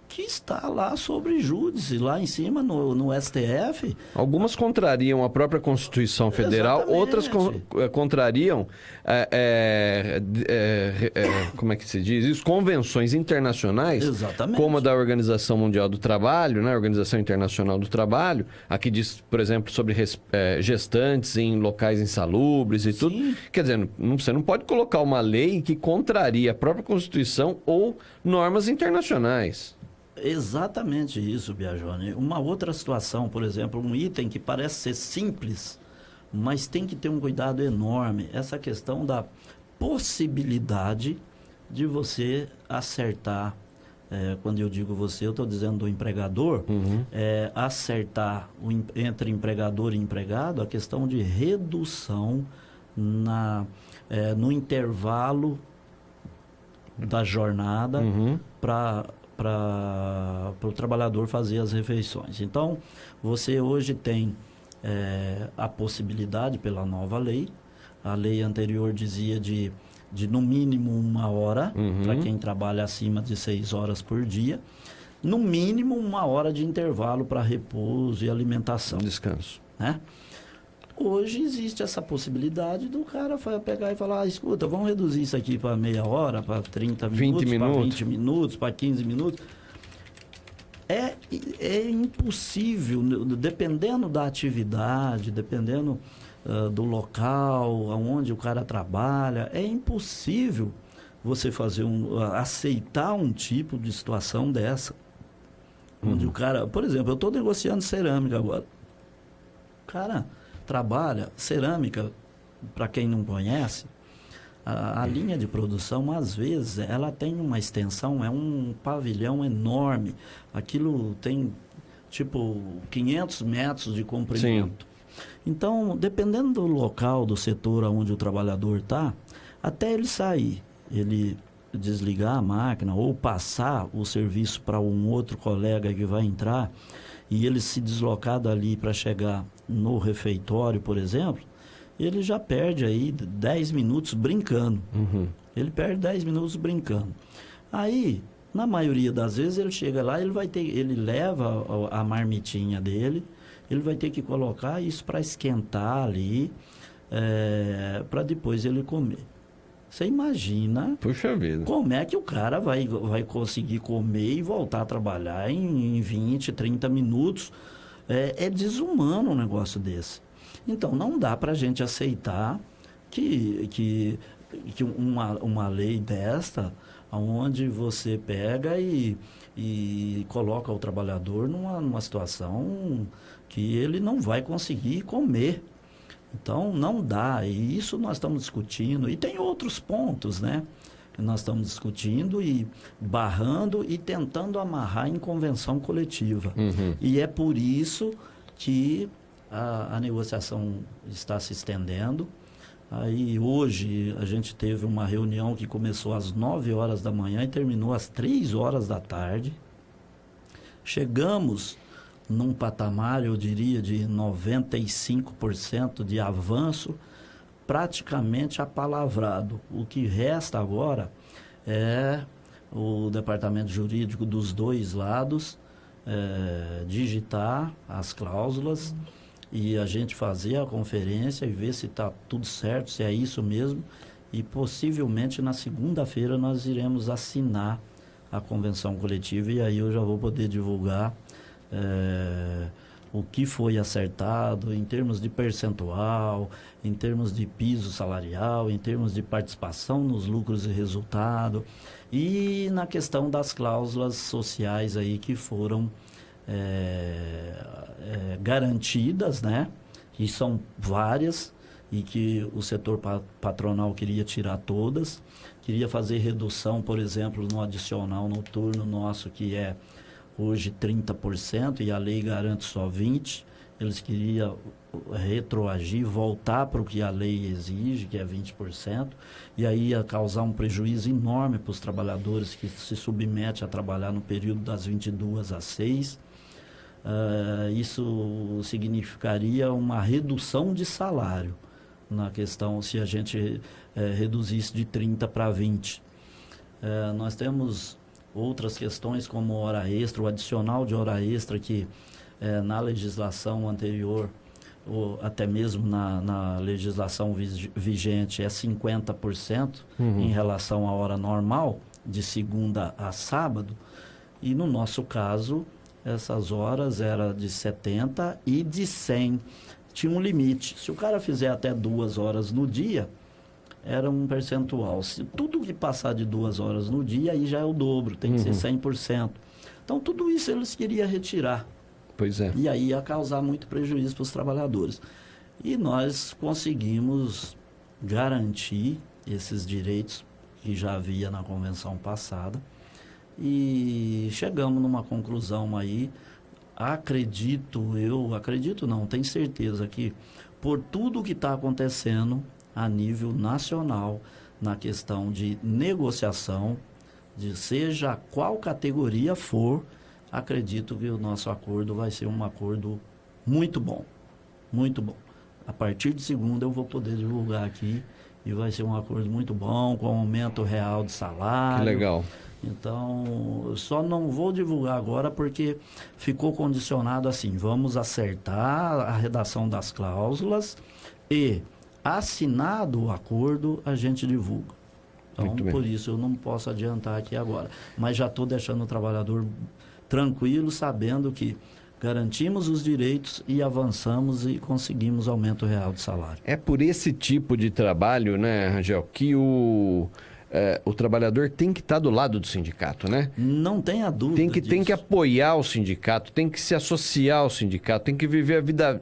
que está lá sobre júdice, lá em cima no STF. Algumas contrariam a própria Constituição Federal, Exatamente. Outras contrariam, como é que se diz isso? Convenções internacionais, Exatamente. como a da Organização Mundial do Trabalho, né? Organização Internacional do Trabalho, aqui diz, por exemplo, sobre gestantes em locais insalubres e Sim. tudo. Quer dizer, você não pode colocar uma lei que contraria a própria Constituição ou normas internacionais. Exatamente isso, Biagione. Uma outra situação, por exemplo, um item que parece ser simples, mas tem que ter um cuidado enorme, essa questão da possibilidade de você acertar, quando eu digo você, eu estou dizendo do empregador, acertar entre empregador e empregado a questão de redução no intervalo da jornada para o trabalhador fazer as refeições. Então, você hoje tem a possibilidade pela nova lei. A lei anterior dizia de no mínimo 1 hora, para quem trabalha acima de 6 horas por dia. No mínimo 1 hora de intervalo para repouso e alimentação. Descanso. Né? Hoje existe essa possibilidade do cara pegar e falar, escuta, vamos reduzir isso aqui para meia hora, para 30 minutos, para 20 minutos, para 15 minutos. É impossível, dependendo da atividade, dependendo do local, aonde o cara trabalha, é impossível você aceitar um tipo de situação dessa. Onde o cara, por exemplo, eu estou negociando cerâmica agora. O cara trabalha cerâmica, para quem não conhece, a linha de produção, às vezes, ela tem uma extensão, é um pavilhão enorme. Aquilo tem, tipo, 500 metros de comprimento. Sim. Então, dependendo do local, do setor onde o trabalhador está, até ele sair, ele desligar a máquina ou passar o serviço para um outro colega que vai entrar e ele se deslocar dali para chegar no refeitório, por exemplo, ele já perde aí 10 minutos brincando. Uhum. Ele perde 10 minutos brincando. Aí, na maioria das vezes, ele chega lá, ele leva a marmitinha dele, ele vai ter que colocar isso para esquentar ali, para depois ele comer. Você imagina, puxa vida, como é que o cara vai conseguir comer e voltar a trabalhar em 20, 30 minutos? É desumano um negócio desse. Então, não dá para a gente aceitar que uma lei desta, onde você pega e coloca o trabalhador numa situação que ele não vai conseguir comer. Então, não dá. E isso nós estamos discutindo. E tem outros pontos, né? Que nós estamos discutindo e barrando e tentando amarrar em convenção coletiva. Uhum. E é por isso que a negociação está se estendendo. Aí, hoje, a gente teve uma reunião que começou às 9 horas da manhã e terminou às 3 horas da tarde. Chegamos num patamar, eu diria, de 95% de avanço, praticamente apalavrado. O que resta agora é o departamento jurídico dos dois lados digitar as cláusulas e a gente fazer a conferência e ver se está tudo certo, se é isso mesmo. E possivelmente na segunda-feira nós iremos assinar a convenção coletiva e aí eu já vou poder divulgar o que foi acertado em termos de percentual, em termos de piso salarial, em termos de participação nos lucros e resultado e na questão das cláusulas sociais aí que foram garantidas, né? E são várias e que o setor patronal queria tirar todas, queria fazer redução, por exemplo, no adicional noturno nosso que é hoje 30% e a lei garante só 20%. Eles queriam retroagir, voltar para o que a lei exige, que é 20%, e aí ia causar um prejuízo enorme para os trabalhadores que se submetem a trabalhar no período das 22 às 6. Isso significaria uma redução de salário na questão se a gente reduzisse de 30 para 20. Nós temos outras questões como hora extra, o adicional de hora extra que na legislação anterior, ou até mesmo na legislação vigente, é 50% em relação à hora normal, de segunda a sábado. E no nosso caso, essas horas eram de 70 e de 100. Tinha um limite. Se o cara fizer até 2 horas no dia, era um percentual. Se tudo que passar de 2 horas no dia, aí já é o dobro, tem que ser 100%. Então, tudo isso eles queriam retirar. Pois é. E aí ia causar muito prejuízo para os trabalhadores. E nós conseguimos garantir esses direitos que já havia na convenção passada. E chegamos numa conclusão aí, tenho certeza que por tudo que está acontecendo a nível nacional, na questão de negociação, de seja qual categoria for, acredito que o nosso acordo vai ser um acordo muito bom, muito bom. A partir de segunda eu vou poder divulgar aqui e vai ser um acordo muito bom, com aumento real de salário. Que legal. Então, só não vou divulgar agora porque ficou condicionado assim, vamos acertar a redação das cláusulas e, assinado o acordo, a gente divulga. Então, por isso eu não posso adiantar aqui agora. Mas já estou deixando o trabalhador tranquilo, sabendo que garantimos os direitos e avançamos e conseguimos aumento real de salário. É por esse tipo de trabalho, né, Rangel, que o trabalhador tem que estar do lado do sindicato, né? Não tenha dúvida Tem que apoiar o sindicato, tem que se associar ao sindicato, tem que viver a vida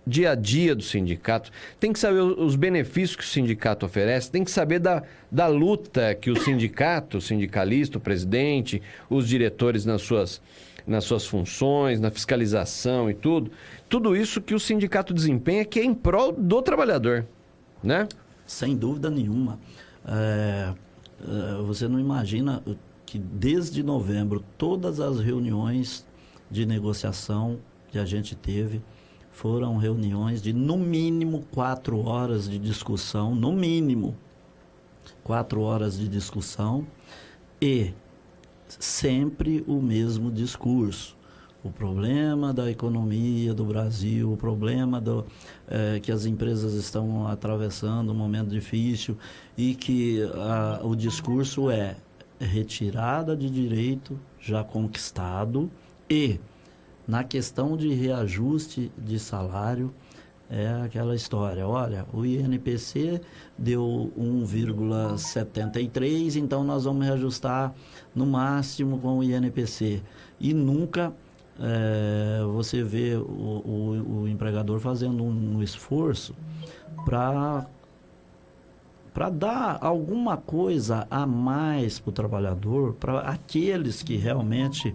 dia a dia do sindicato, tem que saber os benefícios que o sindicato oferece, tem que saber da luta que o sindicato, o sindicalista, o presidente, os diretores nas suas funções, na fiscalização e tudo isso que o sindicato desempenha, que é em prol do trabalhador, né? Sem dúvida nenhuma. Você não imagina que desde novembro todas as reuniões de negociação que a gente teve foram reuniões de no mínimo 4 horas de discussão, no mínimo 4 horas de discussão e sempre o mesmo discurso. O problema da economia do Brasil, o problema que as empresas estão atravessando um momento difícil e que o discurso é retirada de direito já conquistado e, na questão de reajuste de salário, é aquela história, olha, o INPC deu 1,73, então nós vamos reajustar no máximo com o INPC. E nunca você vê o empregador fazendo um esforço para dar alguma coisa a mais para o trabalhador, para aqueles que realmente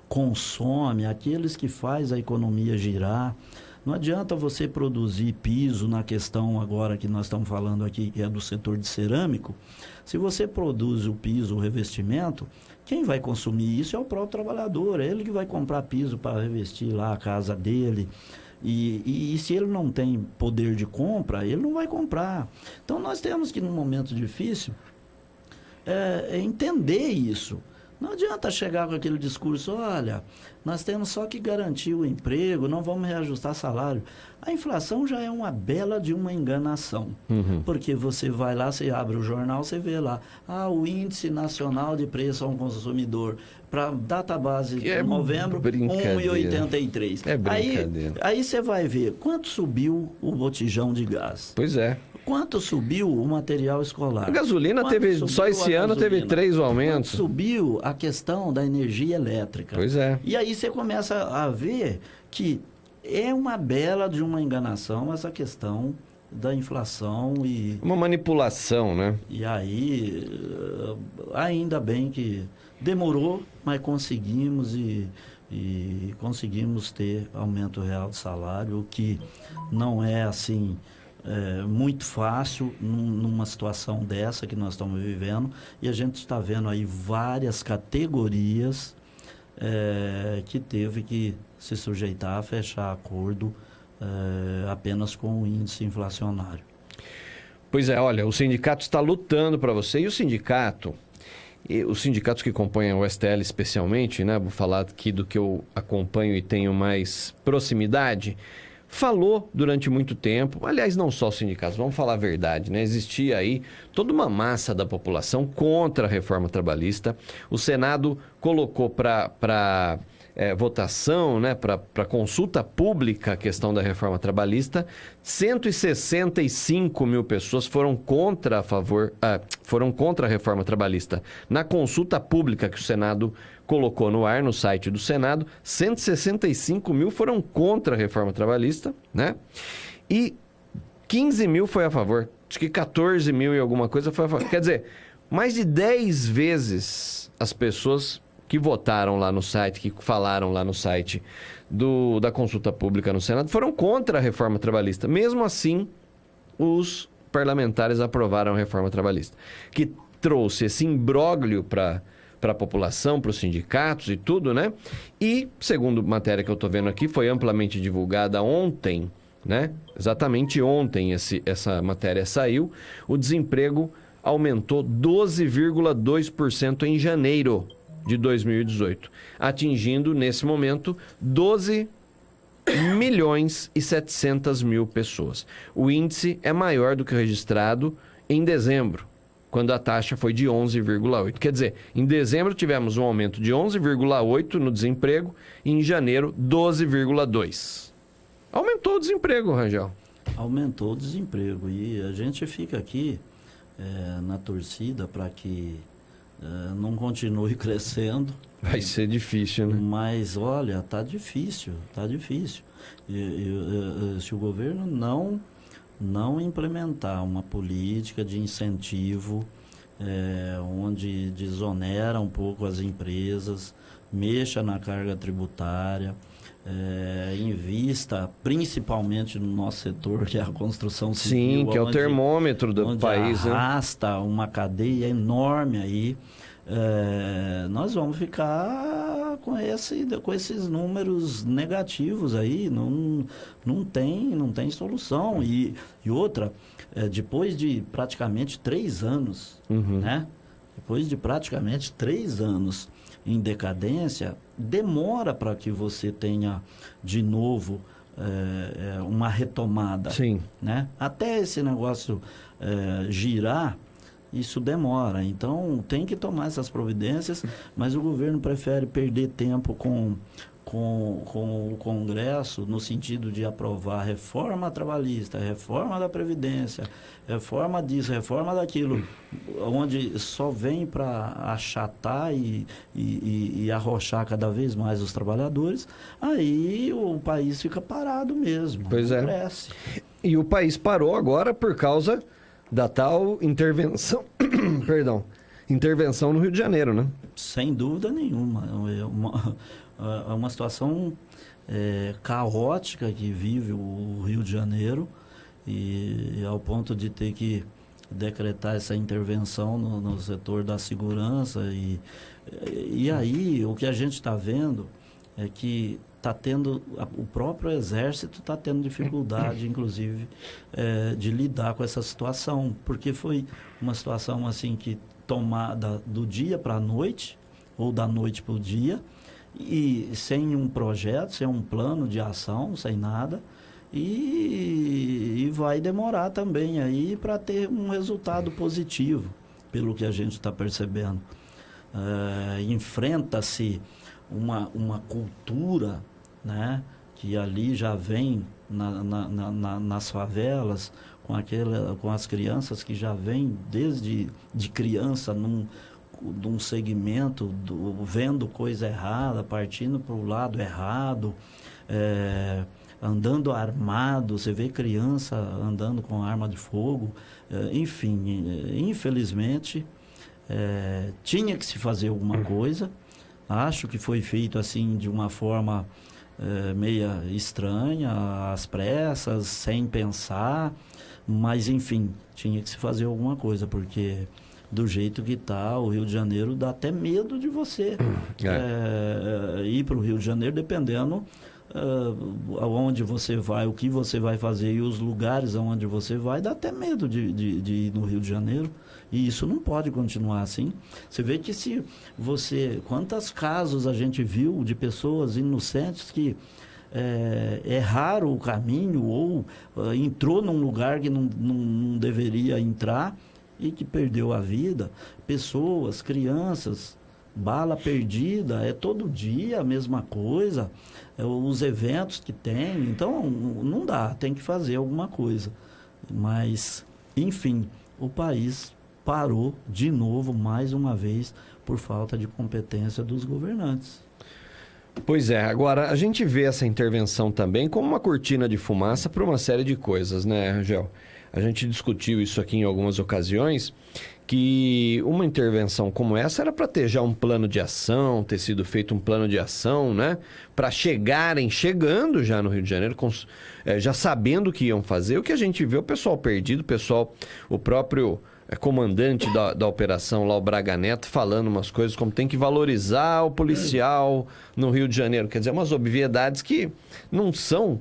consomem, aqueles que faz a economia girar. Não adianta você produzir piso na questão agora que nós estamos falando aqui, que é do setor de cerâmico. Se você produz o piso, o revestimento, quem vai consumir isso é o próprio trabalhador, é ele que vai comprar piso para revestir lá a casa dele. E se ele não tem poder de compra, ele não vai comprar. Então nós temos que, num momento difícil, entender isso. Não adianta chegar com aquele discurso, olha, nós temos só que garantir o emprego, não vamos reajustar salário. A inflação já é uma bela de uma enganação. Porque você vai lá, você abre o jornal, você vê lá, o Índice Nacional de Preço ao Consumidor, para data base de novembro, 1,83. É brincadeira. Aí você vai ver quanto subiu o botijão de gás. Pois é. Quanto subiu o material escolar? A gasolina só esse ano teve 3 aumentos. Quanto subiu a questão da energia elétrica? Pois é. E aí você começa a ver que é uma bela de uma enganação essa questão da inflação e... Uma manipulação, né? E aí, ainda bem que demorou, mas conseguimos e conseguimos ter aumento real de salário, o que não é assim... muito fácil numa situação dessa que nós estamos vivendo, e a gente está vendo aí várias categorias que teve que se sujeitar a fechar acordo apenas com o índice inflacionário. Pois é, olha, o sindicato está lutando para você, e os sindicatos que compõem o STL especialmente, né, vou falar aqui do que eu acompanho e tenho mais proximidade, falou durante muito tempo, aliás, não só os sindicatos, vamos falar a verdade, né? Existia aí toda uma massa da população contra a reforma trabalhista. O Senado colocou para votação, né? Para consulta pública a questão da reforma trabalhista. 165 mil pessoas foram contra a reforma trabalhista. Na consulta pública que o Senado colocou no ar, no site do Senado, 165 mil foram contra a reforma trabalhista, né? E 15 mil foi a favor. Acho que 14 mil e alguma coisa foi a favor. Quer dizer, mais de 10 vezes as pessoas que votaram lá no site, que falaram lá no site da consulta pública no Senado, foram contra a reforma trabalhista. Mesmo assim, os parlamentares aprovaram a reforma trabalhista, que trouxe esse imbróglio para a população, para os sindicatos e tudo, né? E, segundo matéria que eu estou vendo aqui, foi amplamente divulgada ontem, né? Exatamente ontem essa matéria saiu, o desemprego aumentou 12,2% em janeiro de 2018, atingindo, nesse momento, 12.700.000 pessoas. O índice é maior do que o registrado em dezembro, quando a taxa foi de 11,8%. Quer dizer, em dezembro tivemos um aumento de 11,8% no desemprego e em janeiro 12,2%. Aumentou o desemprego, Rangel. Aumentou o desemprego e a gente fica aqui na torcida para que não continue crescendo. Vai ser difícil, né? Mas, olha, tá difícil, tá difícil. Se o governo não implementar uma política de incentivo onde desonera um pouco as empresas, mexa na carga tributária, invista principalmente no nosso setor, que é a construção civil. Sim, que é o termômetro do país. Arrasta uma cadeia enorme aí. Nós vamos ficar com esses números negativos aí, não tem solução. E outra, depois de praticamente 3 anos, né? Depois de praticamente 3 anos em decadência, demora para que você tenha de novo uma retomada. Sim. Né? Até esse negócio girar, isso demora. Então, tem que tomar essas providências, mas o governo prefere perder tempo com o Congresso no sentido de aprovar reforma trabalhista, reforma da Previdência, reforma disso, reforma daquilo, onde só vem para achatar e arrochar cada vez mais os trabalhadores, aí o país fica parado mesmo. Pois é. Cresce. E o país parou agora por causa da tal intervenção, intervenção no Rio de Janeiro, né? Sem dúvida nenhuma. É uma situação caótica que vive o Rio de Janeiro e ao ponto de ter que decretar essa intervenção no setor da segurança e aí o que a gente está vendo é que o próprio Exército está tendo dificuldade, inclusive, de lidar com essa situação, porque foi uma situação assim que tomada do dia para a noite ou da noite para o dia, e sem um projeto, sem um plano de ação, sem nada, e vai demorar também aí para ter um resultado positivo, pelo que a gente está percebendo. Enfrenta-se uma cultura, né, que ali já vem nas favelas, com as crianças que já vêm desde de criança num segmento, vendo coisa errada, partindo para o lado errado, andando armado, você vê criança andando com arma de fogo, enfim, infelizmente, tinha que se fazer alguma coisa. Acho que foi feito assim de uma forma meia estranha, às pressas, sem pensar, mas enfim, tinha que se fazer alguma coisa, porque do jeito que está, o Rio de Janeiro dá até medo de você ir para o Rio de Janeiro, dependendo aonde você vai, o que você vai fazer e os lugares aonde você vai, dá até medo de ir no Rio de Janeiro. E isso não pode continuar assim. Você vê que quantos casos a gente viu de pessoas inocentes que erraram o caminho ou entrou num lugar que não deveria entrar e que perdeu a vida. Pessoas, crianças, bala perdida, todo dia a mesma coisa, os eventos que tem. Então, não dá, tem que fazer alguma coisa. Mas, enfim, o país parou de novo, mais uma vez, por falta de competência dos governantes. Pois é, agora a gente vê essa intervenção também como uma cortina de fumaça para uma série de coisas, né, Rangel? A gente discutiu isso aqui em algumas ocasiões, que uma intervenção como essa era para ter já um plano de ação, ter sido feito um plano de ação, né? Para chegando já no Rio de Janeiro, já sabendo o que iam fazer. O que a gente vê, o pessoal perdido, o próprio comandante da operação lá, o Braga Neto, falando umas coisas como tem que valorizar o policial no Rio de Janeiro. Quer dizer, umas obviedades que não são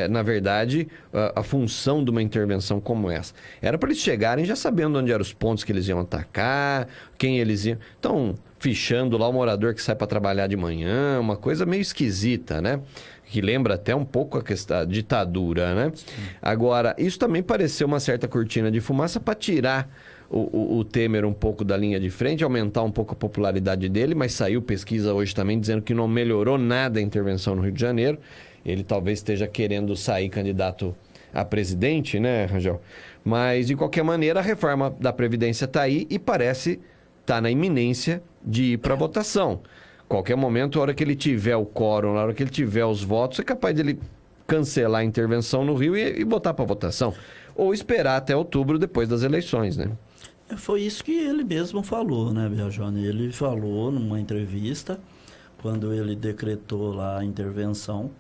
na verdade, a função de uma intervenção como essa? Era para eles chegarem já sabendo onde eram os pontos que eles iam atacar, quem eles iam... Então, fichando lá o morador que sai para trabalhar de manhã, uma coisa meio esquisita, né? Que lembra até um pouco a questão da ditadura, né? Sim. Agora, isso também pareceu uma certa cortina de fumaça para tirar o Temer um pouco da linha de frente, aumentar um pouco a popularidade dele, mas saiu pesquisa hoje também dizendo que não melhorou nada a intervenção no Rio de Janeiro. Ele talvez esteja querendo sair candidato a presidente, né, Rangel? Mas, de qualquer maneira, a reforma da Previdência está aí e parece estar na iminência de ir para votação. Qualquer momento, a hora que ele tiver o quórum, na hora que ele tiver os votos, é capaz de ele cancelar a intervenção no Rio e botar para votação. Ou esperar até outubro, depois das eleições, né? Foi isso que ele mesmo falou, né, Biagione? Ele falou numa entrevista, quando ele decretou lá a intervenção,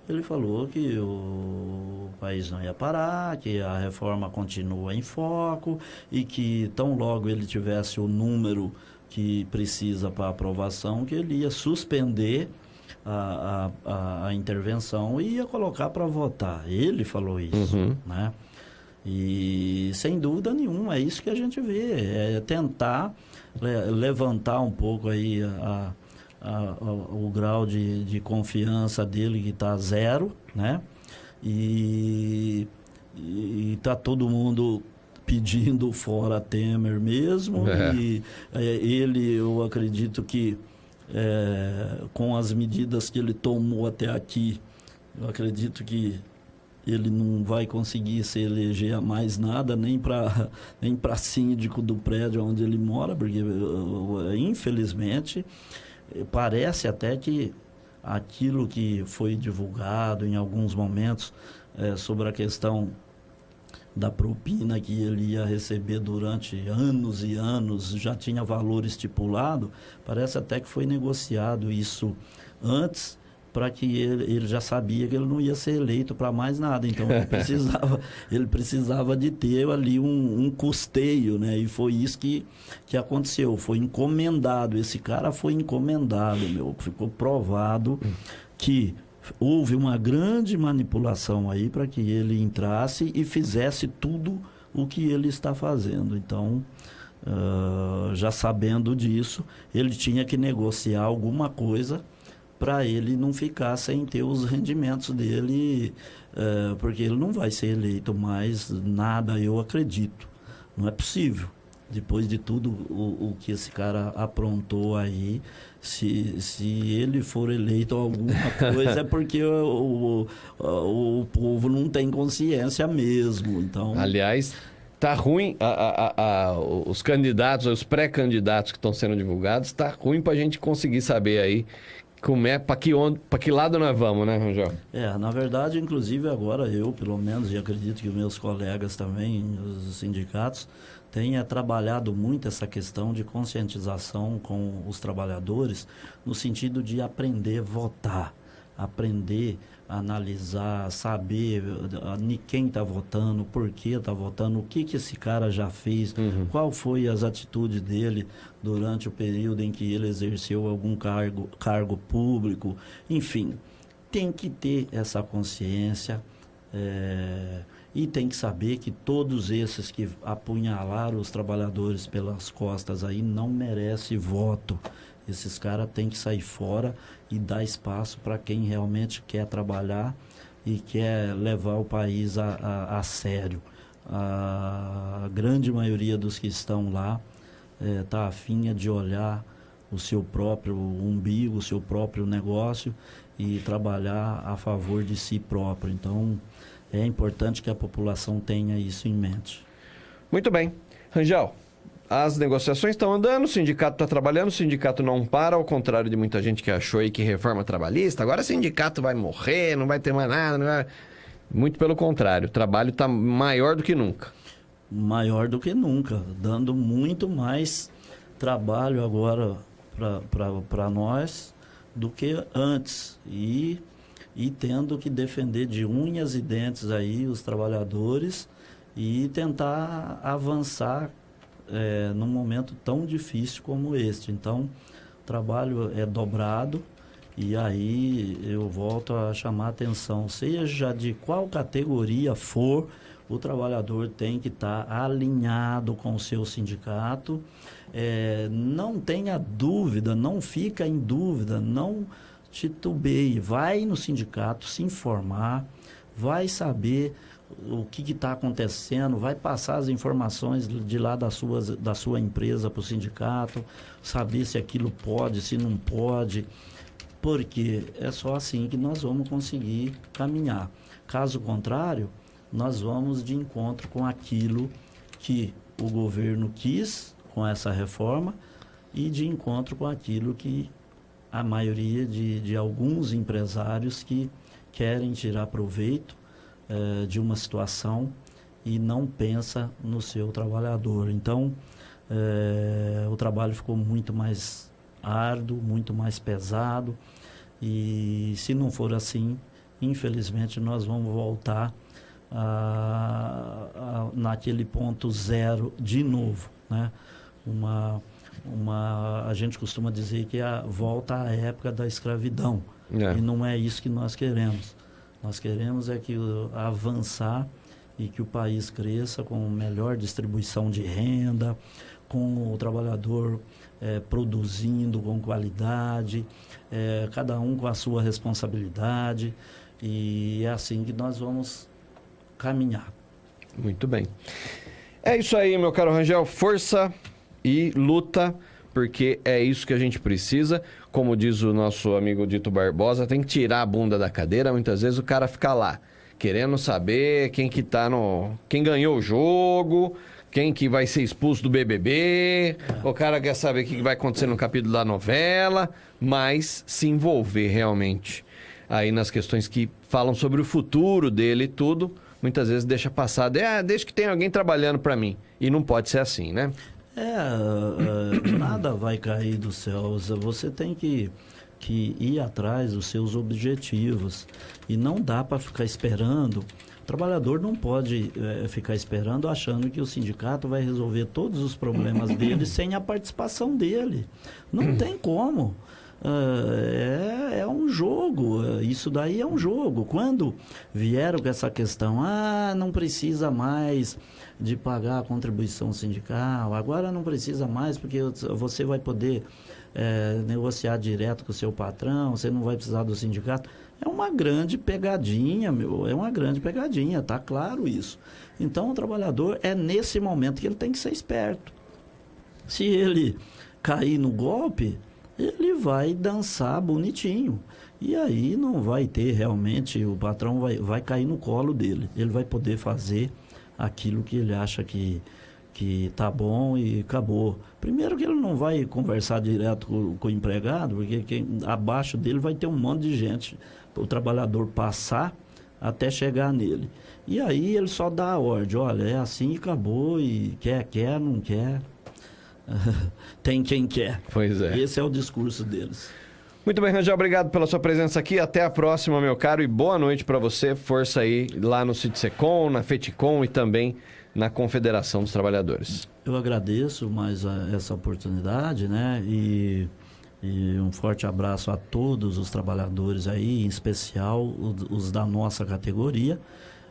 ele falou que o país não ia parar, que a reforma continua em foco e que tão logo ele tivesse o número que precisa para aprovação, que ele ia suspender a intervenção e ia colocar para votar. Ele falou isso, né? E, sem dúvida nenhuma, é isso que a gente vê, é tentar levantar um pouco aí o grau de confiança dele, que está zero, né? E está todo mundo pedindo fora Temer mesmo, e ele, eu acredito que com as medidas que ele tomou até aqui, eu acredito que ele não vai conseguir se eleger a mais nada, nem para síndico do prédio onde ele mora, porque, infelizmente, parece até que aquilo que foi divulgado em alguns momentos sobre a questão da propina que ele ia receber durante anos e anos, já tinha valor estipulado, parece até que foi negociado isso antes, para que ele já sabia que ele não ia ser eleito para mais nada. Então, ele precisava de ter ali um custeio, né? E foi isso que aconteceu. Foi encomendado. Esse cara foi encomendado, ficou provado que houve uma grande manipulação aí para que ele entrasse e fizesse tudo o que ele está fazendo. Então, já sabendo disso, ele tinha que negociar alguma coisa para ele não ficar sem ter os rendimentos dele, porque ele não vai ser eleito mais nada, eu acredito. Não é possível. Depois de tudo o que esse cara aprontou aí, se ele for eleito alguma coisa, é porque o povo não tem consciência mesmo. Então, aliás, tá ruim, os candidatos, os pré-candidatos que estão sendo divulgados, tá ruim para a gente conseguir saber aí como é, para que lado nós vamos, né, Rangel? Na verdade, inclusive agora eu, pelo menos, e acredito que os meus colegas também, os sindicatos, tenha trabalhado muito essa questão de conscientização com os trabalhadores, no sentido de aprender a votar, aprender a analisar, saber quem está votando, por que está votando, o que esse cara já fez, qual foi as atitudes dele durante o período em que ele exerceu algum cargo público, enfim, tem que ter essa consciência. E tem que saber que todos esses que apunhalaram os trabalhadores pelas costas aí não merecem voto. Esses caras têm que sair fora e dar espaço para quem realmente quer trabalhar e quer levar o país a sério. A grande maioria dos que estão lá está afim de olhar o seu próprio umbigo, o seu próprio negócio e trabalhar a favor de si próprio. Então, é importante que a população tenha isso em mente. Muito bem. Rangel, as negociações estão andando, o sindicato está trabalhando, o sindicato não para, ao contrário de muita gente que achou aí que reforma trabalhista, agora o sindicato vai morrer, não vai ter mais nada, não vai... Muito pelo contrário, o trabalho está maior do que nunca. Maior do que nunca, dando muito mais trabalho agora para nós do que antes. E tendo que defender de unhas e dentes aí os trabalhadores e tentar avançar num momento tão difícil como este. Então, o trabalho é dobrado E aí eu volto a chamar a atenção, seja de qual categoria for, o trabalhador tem que estar alinhado com o seu sindicato. Não tenha dúvida, não fica em dúvida, não titubeie, vai no sindicato se informar, vai saber o que está acontecendo, vai passar as informações de lá da sua empresa para o sindicato, saber se aquilo pode, se não pode, porque é só assim que nós vamos conseguir caminhar. Caso contrário, nós vamos de encontro com aquilo que o governo quis com essa reforma e de encontro com aquilo que a maioria de alguns empresários que querem tirar proveito de uma situação e não pensa no seu trabalhador. Então, o trabalho ficou muito mais árduo, muito mais pesado, e se não for assim, infelizmente nós vamos voltar naquele ponto zero de novo, né? A gente costuma dizer que volta à época da escravidão, e não é isso que nós queremos. Nós queremos é que avançar e que o país cresça com melhor distribuição de renda, com o trabalhador produzindo com qualidade, cada um com a sua responsabilidade, e é assim que nós vamos caminhar. Muito bem. É isso aí, meu caro Rangel. Força e luta, porque é isso que a gente precisa. Como diz o nosso amigo Dito Barbosa, tem que tirar a bunda da cadeira. Muitas vezes o cara fica lá, querendo saber quem ganhou o jogo, quem que vai ser expulso do BBB. O cara quer saber o que vai acontecer no capítulo da novela, mas se envolver realmente aí nas questões que falam sobre o futuro dele e tudo, muitas vezes deixa passar, desde que tem alguém trabalhando para mim. E não pode ser assim, né? Nada vai cair do céu. Você tem que ir atrás dos seus objetivos. E não dá para ficar esperando. O trabalhador não pode ficar esperando achando que o sindicato vai resolver todos os problemas dele sem a participação dele. Não tem como. É um jogo, isso daí é um jogo. Quando vieram com essa questão, não precisa mais de pagar a contribuição sindical, agora não precisa mais porque você vai poder negociar direto com o seu patrão, você não vai precisar do sindicato. É uma grande pegadinha, é uma grande pegadinha, tá claro isso. Então o trabalhador nesse momento que ele tem que ser esperto. Se ele cair no golpe, ele vai dançar bonitinho. E aí não vai ter realmente, o patrão vai cair no colo dele. Ele vai poder fazer aquilo que ele acha que tá bom e acabou. Primeiro que ele não vai conversar direto com o empregado, porque abaixo dele vai ter um monte de gente, o trabalhador passar até chegar nele. E aí ele só dá a ordem, olha, é assim e acabou, e quer, não quer. Tem quem quer. Pois é. Esse é o discurso deles. Muito bem, Rangel, obrigado pela sua presença aqui. Até a próxima, meu caro, e boa noite para você. Força aí lá no Sitsecom, na FETICOM e também na Confederação dos Trabalhadores. Eu agradeço mais essa oportunidade, né? E um forte abraço a todos os trabalhadores aí, em especial os da nossa categoria.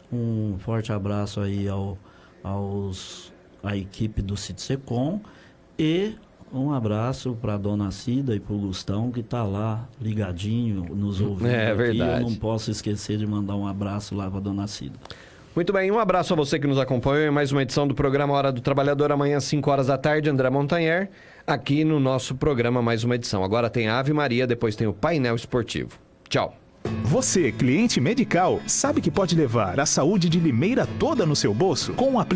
Um forte abraço aí à equipe do Sitsecom. E um abraço para a dona Cida e para o Gustão, que está lá ligadinho, nos ouvindo. É verdade. Eu não posso esquecer de mandar um abraço lá para a dona Cida. Muito bem, um abraço a você que nos acompanhou em mais uma edição do programa Hora do Trabalhador, amanhã às 5 horas da tarde, André Montanher, aqui no nosso programa mais uma edição. Agora tem a Ave Maria, depois tem o Painel Esportivo. Tchau. Você, cliente Medical, sabe que pode levar a saúde de Limeira toda no seu bolso com o aplicativo